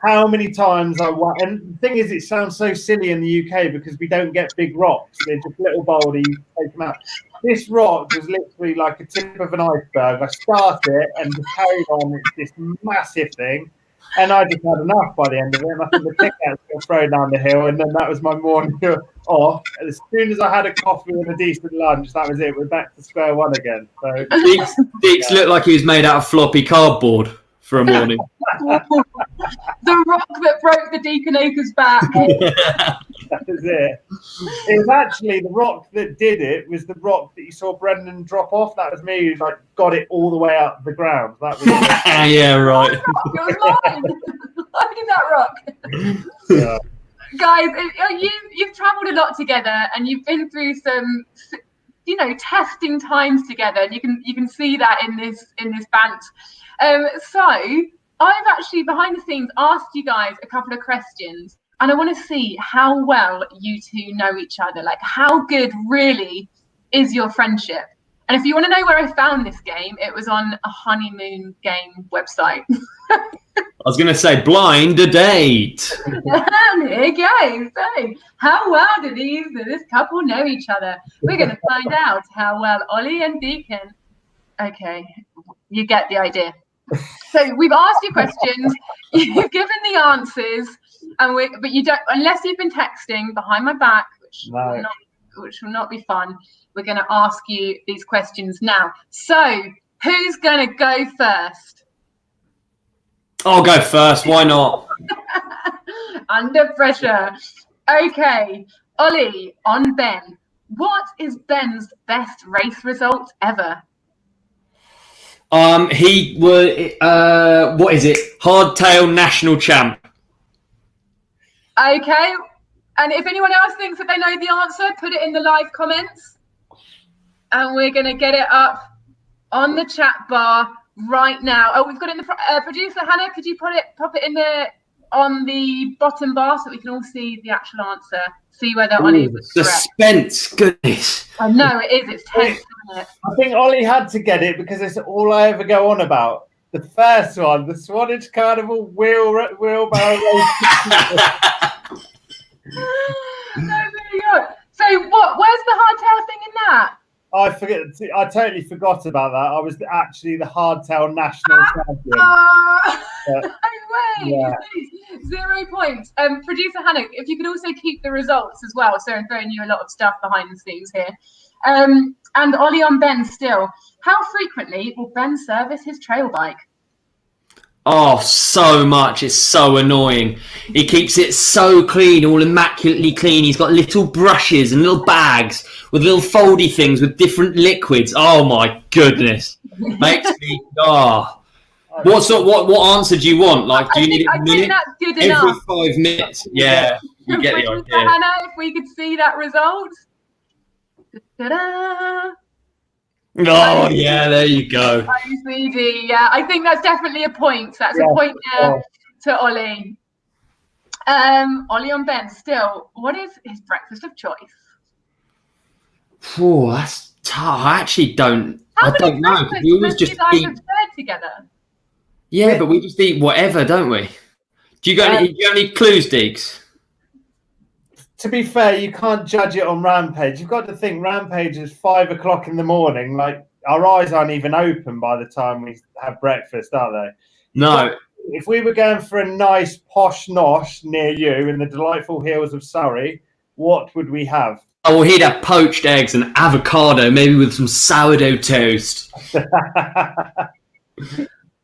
how many times I won. And the thing is, it sounds so silly in the UK because we don't get big rocks. They're just little boulder, you take them out. This rock was literally like a tip of an iceberg. I started and just carried on. It's this massive thing. And I just had enough by the end of it. And I think the pickaxe got thrown down the hill. And then that was my morning off. And as soon as I had a coffee and a decent lunch, that was it. We're back to square one again. So Deeks looked like he was made out of floppy cardboard for a morning. The rock that broke the Deacon Acres back. That was it. It was actually the rock that did it was the rock that you saw Brendan drop off. That was me who got it all the way up the ground. That was yeah, right. It was mine. I did that rock. Yeah. Guys, you've travelled a lot together, and you've been through some, testing times together. And you can see that in this bant. So I've actually behind the scenes asked you guys a couple of questions, and I want to see how well you two know each other. Like, how good really is your friendship? And if you want to know where I found this game, it was on a honeymoon game website. I was going to say blind date. There you go. So, how well do this couple know each other? We're going to find out how well Olly and Deakin. Okay, you get the idea. So we've asked you questions, you've given the answers, but you don't, unless you've been texting behind my back, which will not be fun. We're going to ask you these questions now. So who's going to go first? I'll go first. Why not? Under pressure. Okay, Olly on Ben. What is Ben's best race result ever? He was, what is it? Hardtail national champ. Okay. And if anyone else thinks that they know the answer, put it in the live comments. And we're going to get it up on the chat bar right now. Oh, we've got it in the producer, Hannah, could you pop it in on the bottom bar so we can all see the actual answer? See whether Olly was correct. Suspense, goodness. I know it is. It's tense, isn't it? I think Olly had to get it because it's all I ever go on about. The first one, the Swanage Carnival wheelbarrow race. No, really good. So where's the hardtail thing in that? I forget. I totally forgot about that. I was actually the hardtail national champion. No way! Yeah. 0 points. Producer Hannah, if you could also keep the results as well. So I'm throwing you a lot of stuff behind the scenes here. And Olly on Ben still. How frequently will Ben service his trail bike? Oh, so much. It's so annoying. He keeps it so clean, all immaculately clean. He's got little brushes and little bags with little foldy things with different liquids. Oh my goodness. Makes me What answer do you want? Like, do you need it a minute? I think that's good every enough. 5 minutes? Yeah, you get the Producer idea. Hannah, if we could see that result. Ta-da! Oh yeah, there you go. OCD, yeah, I think that's definitely a point. That's a point there to Olly. Olly on Ben still. What is his breakfast of choice? Oh, that's tough. I actually don't. I don't know. We always just eat together. Yeah, but we just eat whatever, don't we? Do you have any clues, Deeks? To be fair, you can't judge it on Rampage. You've got to think Rampage is 5 o'clock in the morning. Like, our eyes aren't even open by the time we have breakfast, are they? No. If we were going for a nice posh nosh near you in the delightful hills of Surrey, what would we have? Oh, well, he'd have poached eggs and avocado, maybe with some sourdough toast.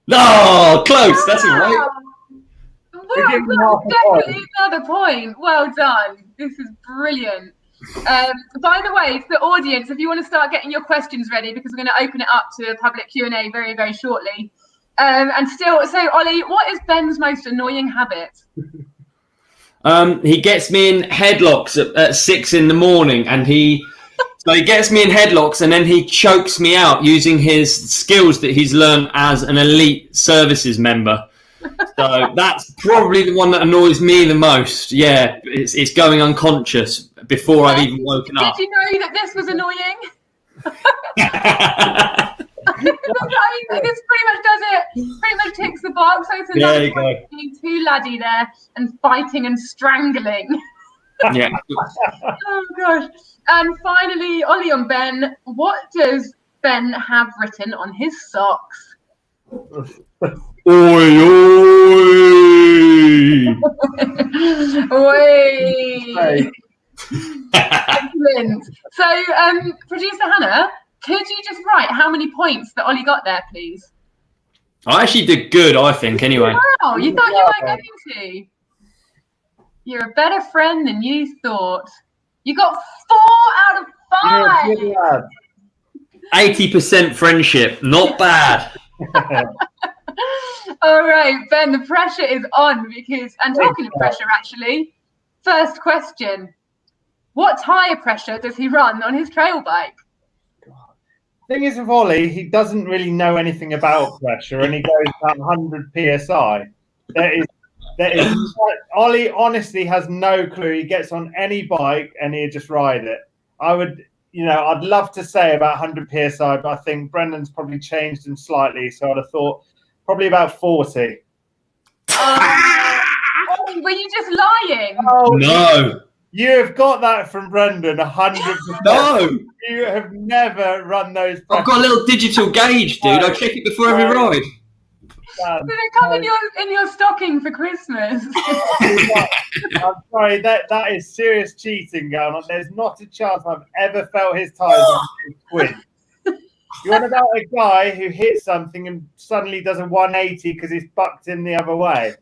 No, close. That's all right. Well, that's definitely another point. Well done. This is brilliant. By the way, to the audience, if you want to start getting your questions ready, because we're going to open it up to a public Q&A very, very shortly. And still, so Olly, what is Ben's most annoying habit? He gets me in headlocks at 6 in the morning, and he gets me in headlocks, and then he chokes me out using his skills that he's learned as an elite services member. So that's probably the one that annoys me the most. Yeah, it's going unconscious before I've even woken up. Did you know that this was annoying? This pretty much does it. Pretty much ticks the box. So it's another point being too laddie there and fighting and strangling. Yeah. Oh gosh. And finally, Olly and Ben, what does Ben have written on his socks? Oi, oi! Oi! Excellent. So, producer Hannah, could you just write how many points that Olly got there, please? I actually did good, I think, anyway. Wow, you thought you weren't going to. You're a better friend than you thought. You got 4 out of 5. 80% friendship, not bad. All right, Ben, the pressure is on because, and talking of pressure, actually, first question. What tyre pressure does he run on his trail bike? Thing is with Olly, he doesn't really know anything about pressure, and he goes about 100 psi. Olly honestly has no clue. He gets on any bike and he'll just ride it. I'd love to say about 100 psi, but I think Brendan's probably changed him slightly. So I'd have thought probably about 40. Were you just lying? Oh, no. You have got that from Brendan, 100%. No. You have never run those. I've got a little digital gauge, dude. I check it before every ride. Did it come in your stocking for Christmas? I'm sorry, that is serious cheating going on. There's not a chance I've ever felt his tyres on his twin. You want about a guy who hits something and suddenly does a 180 because he's bucked in the other way.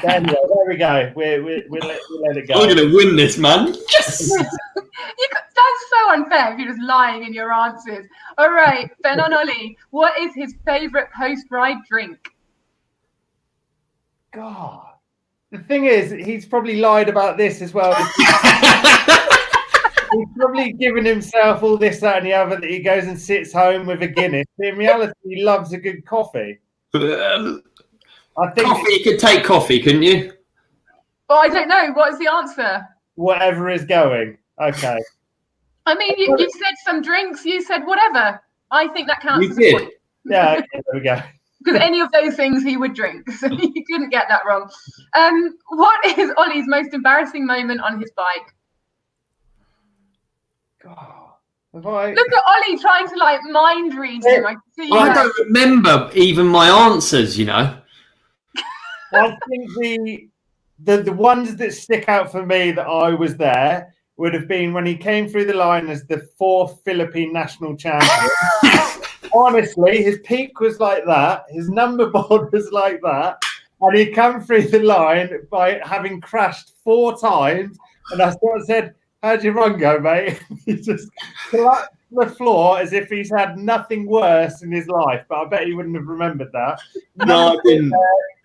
There we go. We'll let it go. I'm going to win this, man. Yes! That's so unfair if you're just lying in your answers. All right, Ben and Olly, what is his favourite post-ride drink? God. The thing is, he's probably lied about this as well. He's probably given himself all this, that, and the other that he goes and sits home with a Guinness. But in reality, he loves a good coffee. I think coffee, you could take coffee, couldn't you? Well, I don't know. What is the answer? Whatever is going. Okay. I mean, you said some drinks. You said whatever. I think that counts. You did. Yeah, okay, there we go. Because any of those things he would drink. So you couldn't get that wrong. What is Olly's most embarrassing moment on his bike? God. Have I? Look at Olly trying to like mind read him. I can see. I don't remember even my answers, you know. I think the ones that stick out for me that I was there would have been when he came through the line as the 4th Philippine national champion. Honestly, his peak was like that. His number board was like that. And he come through the line by having crashed 4 times. And I sort of said, how'd your run go, mate? He just collapsed the floor as if he's had nothing worse in his life. But I bet he wouldn't have remembered that. No, I didn't.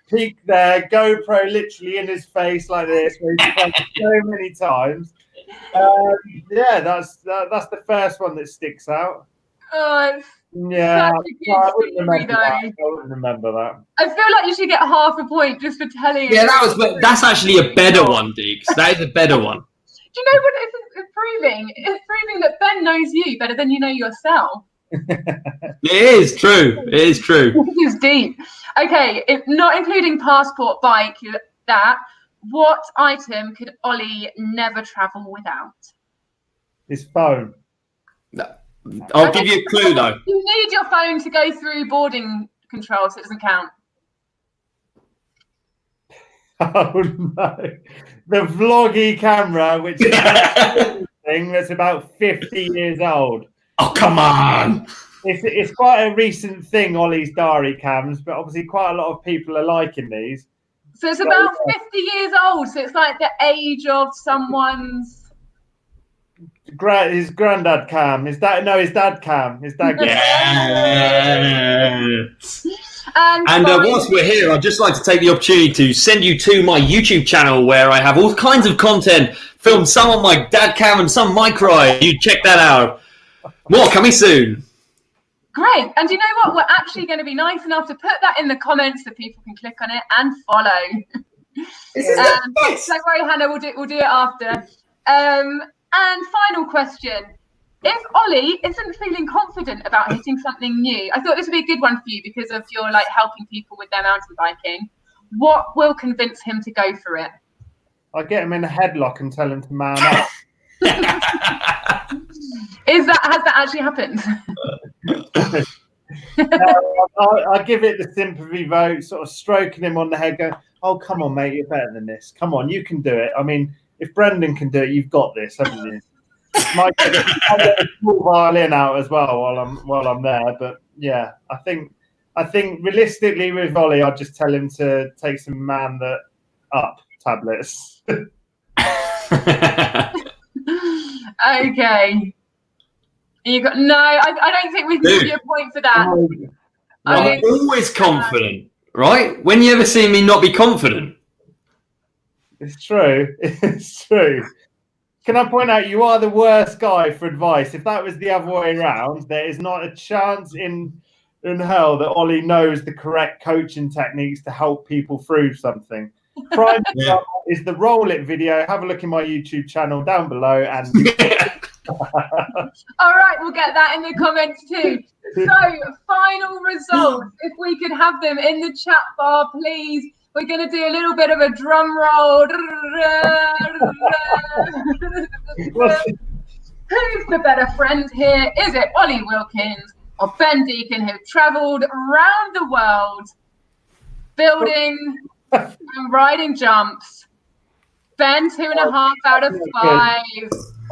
Peak there, GoPro literally in his face like this, where he's crashed so many times. Yeah, that's the first one that sticks out. Oh, it's Yeah, such a good I wouldn't story, remember though. that. I wouldn't remember that. I feel like you should get half a point just for telling. Yeah, that's actually a better one, Deeks. That is a better one. Do you know what it's proving? It's proving that Ben knows you better than you know yourself. It is true. It is true. This is deep. Okay, if not including passport, bike, that, what item could Olly never travel without? His phone. I'll give you a clue, though. You need your phone to go through boarding control, so it doesn't count. Oh no, the vloggy camera, which is a thing that's about 50 years old. Oh, come on. It's quite a recent thing, Ollie's diary cams, but obviously quite a lot of people are liking these. So it's about 50 years old, so it's like the age of someone's... His granddad cam. His dad cam. His dad cam. Yes. And whilst we're here, I'd just like to take the opportunity to send you to my YouTube channel where I have all kinds of content, filmed some on my dad cam and some micro. You check that out. More coming soon. Great. And you know what? We're actually going to be nice enough to put that in the comments so people can click on it and follow. Don't worry, Hannah, we'll do it after. And final question. If Olly isn't feeling confident about hitting something new, I thought this would be a good one for you because of your like helping people with their mountain biking. What will convince him to go for it? I get him in a headlock and tell him to man up. Has that actually happened? I give it the sympathy vote, sort of stroking him on the head, going, "Oh, come on, mate, you're better than this. Come on, you can do it. I mean, if Brendan can do it, you've got this, haven't you?" Might get a small violin out as well while I'm there, but yeah, I think realistically with Olly, I'd just tell him to take some man that up tablets. Okay. You got I don't think we can give you a point for that. I'm always confident, right? When you ever see me not be confident? It's true. It's true. Can I point out you are the worst guy for advice? If that was the other way around, there is not a chance in hell that Olly knows the correct coaching techniques to help people through something. Prime example is the Roll It video. Have a look in my YouTube channel down below. And all right, we'll get that in the comments too. So, final results. If we could have them in the chat bar, please. We're going to do a little bit of a drum roll. Who's the better friend here? Is it Olly Wilkins or Ben Deakin, who've travelled around the world building and riding jumps? Ben, 2.5 out of 5.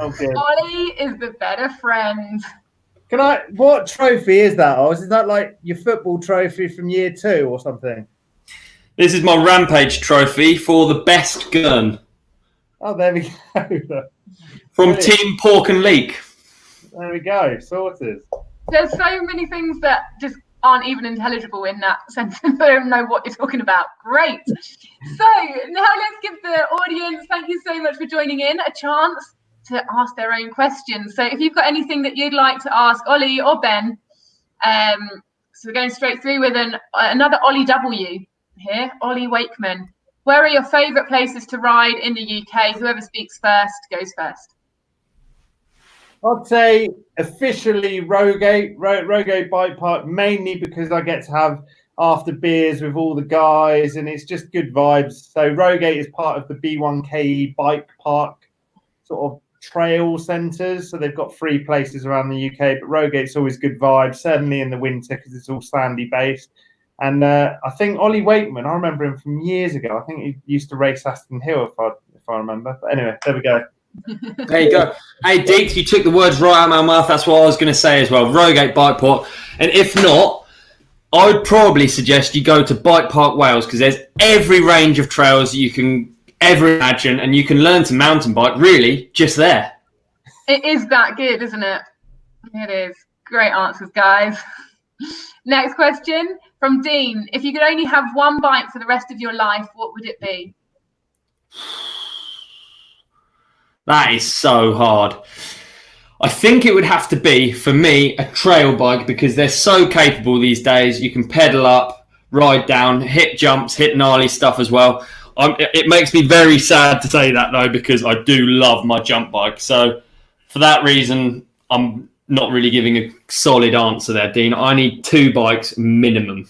Okay. Olly is the better friend. What trophy is that, Oz? Is that like your football trophy from year 2 or something? This is my Rampage trophy for the best gun. Oh, there we go. From Team Pork and Leek. There we go. Sorted. There's so many things that just aren't even intelligible in that sentence. I don't know what you're talking about. Great. So now let's give the audience, thank you so much for joining in, a chance to ask their own questions. So if you've got anything that you'd like to ask Olly or Ben, so we're going straight through with another Olly W here, Olly Wakeman. Where are your favourite places to ride in the UK? Whoever speaks first goes first. I'd say officially Rogate Bike Park, mainly because I get to have after beers with all the guys and it's just good vibes. So Rogate is part of the B1KE Bike Park sort of trail centres, so they've got free places around the UK. But Rogate's always good vibes, certainly in the winter because it's all sandy based. And I think Olly Wakeman, I remember him from years ago. I think he used to race Aston Hill, if I remember. But anyway, there we go. There you go. Hey, Deeks, you took the words right out of my mouth. That's what I was going to say as well. Rogate Bike Park. And if not, I would probably suggest you go to Bike Park Wales because there's every range of trails you can ever imagine, and you can learn to mountain bike really just there. It is that good, isn't it? It is. Great answers, guys. Next question from Dean. If you could only have one bike for the rest of your life, what would it be? That is so hard. I think it would have to be, for me, a trail bike because they're so capable these days. You can pedal up, ride down, hit jumps, hit gnarly stuff as well. It makes me very sad to say that, though, because I do love my jump bike. So for that reason, I'm not really giving a solid answer there, Dean. I need 2 bikes minimum.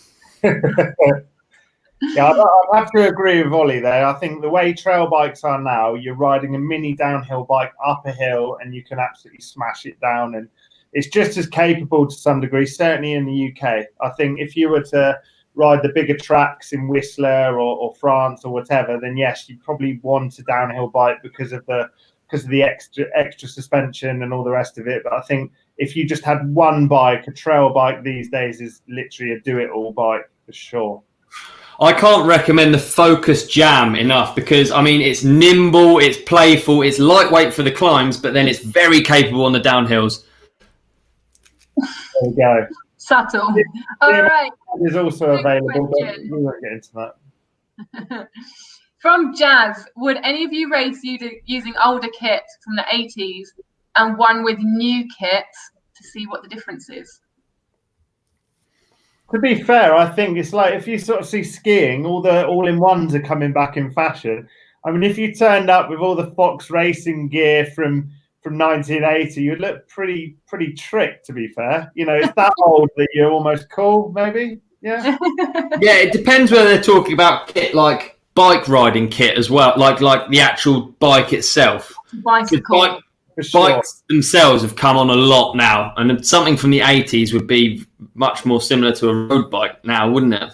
Yeah, I have to agree with Ollie there. I think the way trail bikes are now, you're riding a mini downhill bike up a hill and you can absolutely smash it down. And it's just as capable to some degree, certainly in the UK. I think if you were to ride the bigger tracks in Whistler or France or whatever, then yes, you'd probably want a downhill bike because of the extra suspension and all the rest of it. But I think if you just had one bike, a trail bike these days is literally a do-it-all bike for sure. I can't recommend the Focus Jam enough because, I mean, it's nimble, it's playful, it's lightweight for the climbs, but then it's very capable on the downhills. There we go. Subtle. All right. It is also available, but we won't get into that. From Jazz, would any of you race using older kit from the 80s and one with new kit to see what the difference is? To be fair, I think it's like if you sort of see skiing, all the all-in-ones are coming back in fashion. I mean, if you turned up with all the Fox racing gear from 1980, you'd look pretty tricked, to be fair. You know, it's that old that you're almost cool, maybe? Yeah? Yeah, it depends whether they're talking about kit like bike riding kit as well, like the actual bike itself. Bicycle. Bikes themselves have come on a lot now, and something from the 80s would be much more similar to a road bike now, wouldn't it?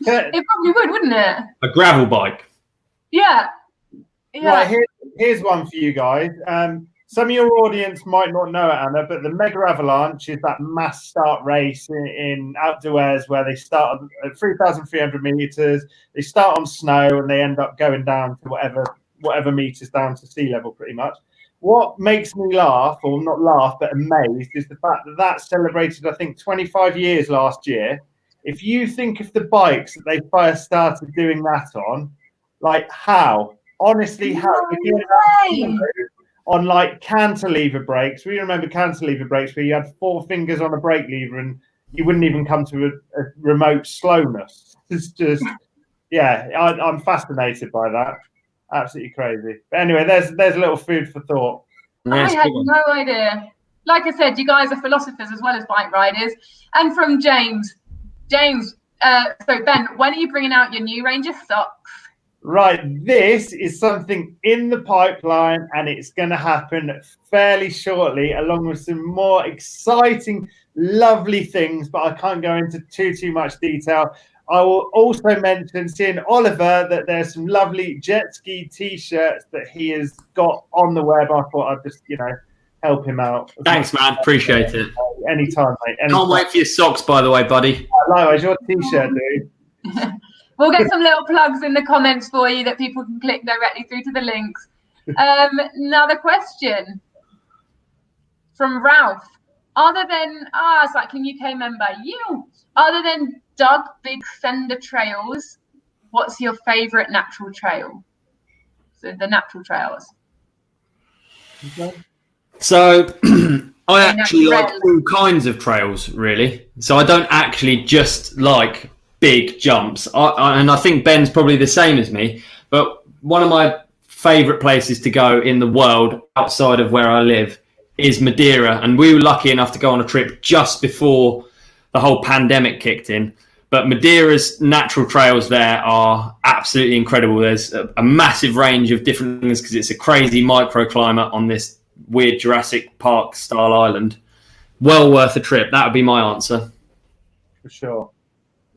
It probably would, wouldn't it? A gravel bike. Yeah. Right, here's one for you guys. Some of your audience might not know it, Anna, but the Mega Avalanche is that mass start race in outdoors where they start at 3,300 meters. They start on snow and they end up going down to whatever meters down to sea level, pretty much. What makes me laugh, or not laugh, but amazed, is the fact that celebrated, I think, 25 years last year. If you think of the bikes that they first started doing that on, like how? Honestly, how? On like cantilever brakes. We remember cantilever brakes where you had 4 fingers on a brake lever and you wouldn't even come to a remote slowness. It's just, yeah, I'm fascinated by that. Absolutely crazy. But anyway, there's a little food for thought. I had no idea. Like I said, you guys are philosophers as well as bike riders. And from James, so Ben, when are you bringing out your new range of socks? Right, this is something in the pipeline and it's going to happen fairly shortly, along with some more exciting, lovely things, but I can't go into too much detail. I will also mention, seeing Oliver, that there's some lovely jet ski t-shirts that he has got on the web. I thought I'd just, help him out. Thanks, man. Appreciate it. Anytime, mate. Anytime. Can't wait for your socks, by the way, buddy. Likewise, your t-shirt, dude. We'll get some little plugs in the comments for you that people can click directly through to the links. Another question from Ralph. Other than, it's like a UK member, other than Doug Big Fender trails, what's your favourite natural trail? So the natural trails. Okay. So I actually like all kinds of trails, really. So I don't actually just like big jumps. And I think Ben's probably the same as me. But one of my favourite places to go in the world outside of where I live is Madeira. And we were lucky enough to go on a trip just before the whole pandemic kicked in. But Madeira's natural trails there are absolutely incredible. There's a massive range of different things because it's a crazy microclimate on this weird Jurassic Park style island. Well worth a trip. That would be my answer. For sure.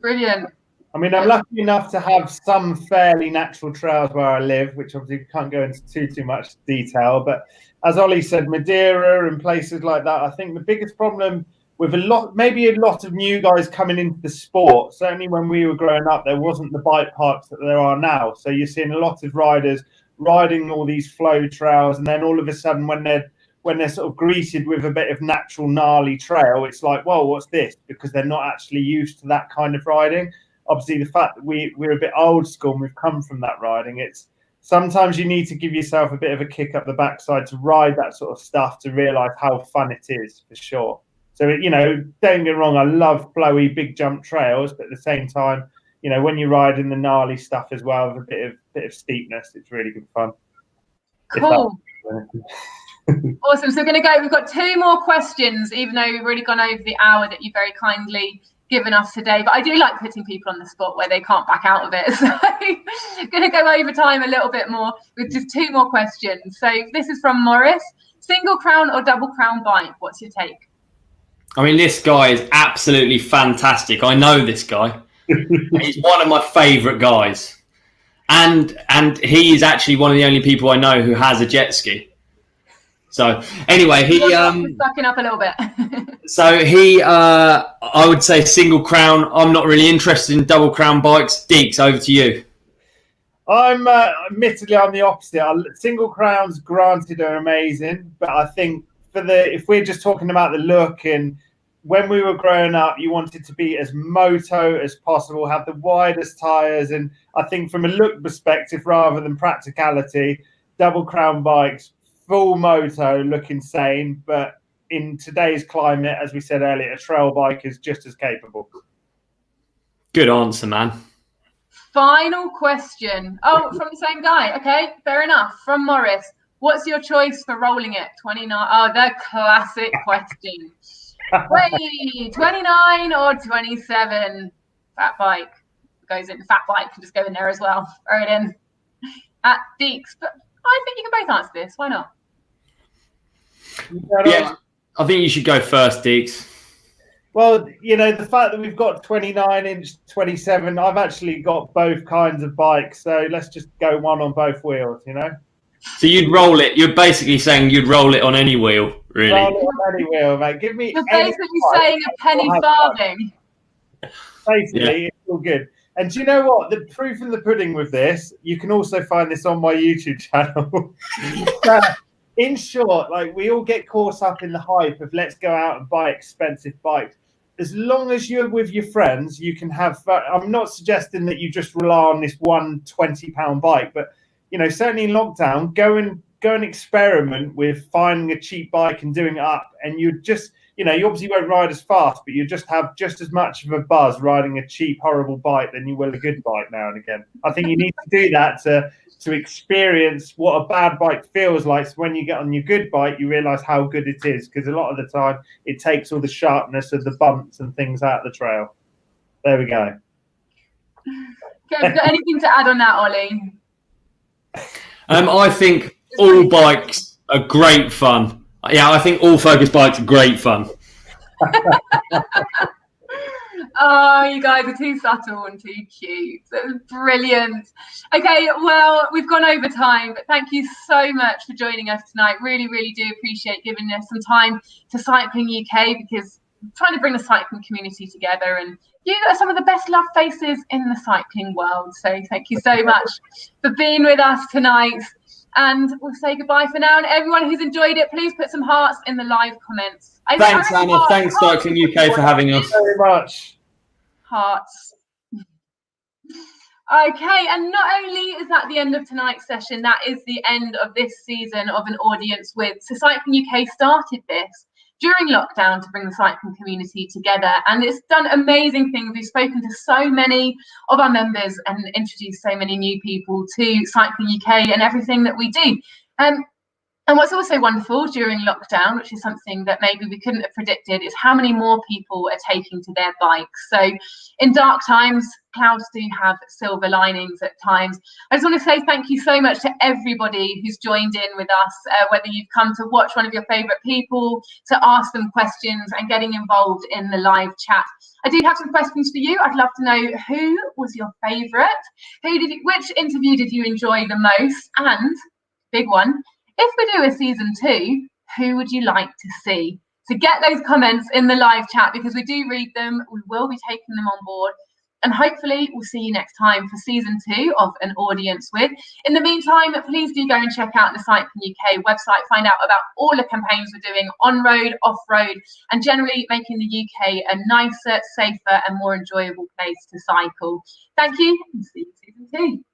Brilliant. I mean, I'm lucky enough to have some fairly natural trails where I live, which obviously can't go into too much detail. But as Olly said, Madeira and places like that, I think the biggest problem with maybe a lot of new guys coming into the sport, certainly when we were growing up, there wasn't the bike parks that there are now. So you're seeing a lot of riders riding all these flow trails, and then all of a sudden when they're sort of greeted with a bit of natural gnarly trail, it's like, well, what's this? Because they're not actually used to that kind of riding. Obviously, the fact that we're a bit old school and we've come from that riding, it's sometimes you need to give yourself a bit of a kick up the backside to ride that sort of stuff to realise how fun it is, for sure. So, you know, don't get me wrong, I love flowy, big jump trails, but at the same time, you know, when you ride in the gnarly stuff as well, with a bit of steepness, it's really good fun. Cool. Awesome. So we're going to go. We've got 2 more questions, even though we've already gone over the hour that you very kindly given us today. But I do like putting people on the spot where they can't back out of it. So I'm going to go over time a little bit more with just 2 more questions. So this is from Morris. Single crown or double crown bike? What's your take? I mean, this guy is absolutely fantastic. I know this guy. He's one of my favourite guys. And he is actually one of the only people I know who has a jet ski. So anyway, sucking up a little bit. So I would say single crown. I'm not really interested in double crown bikes. Deeks, over to you. I'm admittedly I'm the opposite. Single crowns, granted, are amazing, but I think if we're just talking about the look, and when we were growing up, you wanted to be as moto as possible, have the widest tires, and I think from a look perspective rather than practicality, double crown bikes, full moto, look insane. But in today's climate, as we said earlier, a trail bike is just as capable. Good answer, man. Final question. Oh, from the same guy. Okay, fair enough. From Morris. What's your choice for rolling it? 29. Oh, the classic question. Wait, 29 or 27? Fat bike goes in. Fat bike can just go in there as well. Throw it in. At Deeks. But I think you can both answer this. Why not? Yeah, I think you should go first, Deeks. Well, you know, the fact that we've got 29-inch, 27, I've actually got both kinds of bikes. So let's just go one on both wheels, you know? So you'd roll it. You're basically saying you'd roll it on any wheel, really. Roll it on any wheel, mate. Give me. You're basically saying a penny farthing. Basically, It's all good. And do you know what? The proof in the pudding with this, you can also find this on my YouTube channel. In short, like, we all get caught up in the hype of let's go out and buy expensive bikes. As long as you're with your friends, you can have. I'm not suggesting that you just rely on this one £20 bike, but you know, certainly in lockdown, go and experiment with finding a cheap bike and doing it up. And you just, you know, you obviously won't ride as fast, but you just have just as much of a buzz riding a cheap, horrible bike than you will a good bike now and again. I think you need to do that to experience what a bad bike feels like. So when you get on your good bike, you realise how good it is, because a lot of the time it takes all the sharpness of the bumps and things out of the trail. There we go. Okay, got anything to add on that, Olly? I think all bikes are great fun. Yeah, I think all focus bikes are great fun. Oh, you guys are too subtle and too cute. That was brilliant. Okay, well, we've gone over time, but thank you so much for joining us tonight. Really, really do appreciate giving us some time to Cycling UK, because I'm trying to bring the cycling community together, and you are some of the best loved faces in the cycling world. So thank you so much for being with us tonight. And we'll say goodbye for now. And everyone who's enjoyed it, please put some hearts in the live comments. Thanks, Anna. Thanks, Cycling UK, for having us. Thank you very much. Hearts. Okay, and not only is that the end of tonight's session, that is the end of this season of An Audience With. So Cycling UK started this during lockdown to bring the cycling community together, and it's done amazing things. We've spoken to so many of our members and introduced so many new people to Cycling UK and everything that we do. And what's also wonderful during lockdown, which is something that maybe we couldn't have predicted, is how many more people are taking to their bikes. So in dark times, clouds do have silver linings at times. I just want to say thank you so much to everybody who's joined in with us, whether you've come to watch one of your favourite people, to ask them questions and getting involved in the live chat. I do have some questions for you. I'd love to know, who was your favourite? Which interview did you enjoy the most? And big one, if we do a season 2, who would you like to see? So get those comments in the live chat, because we do read them. We will be taking them on board. And hopefully we'll see you next time for season 2 of An Audience With. In the meantime, please do go and check out the Cycle UK website, find out about all the campaigns we're doing on road, off road, and generally making the UK a nicer, safer, and more enjoyable place to cycle. Thank you, and see you in season 2.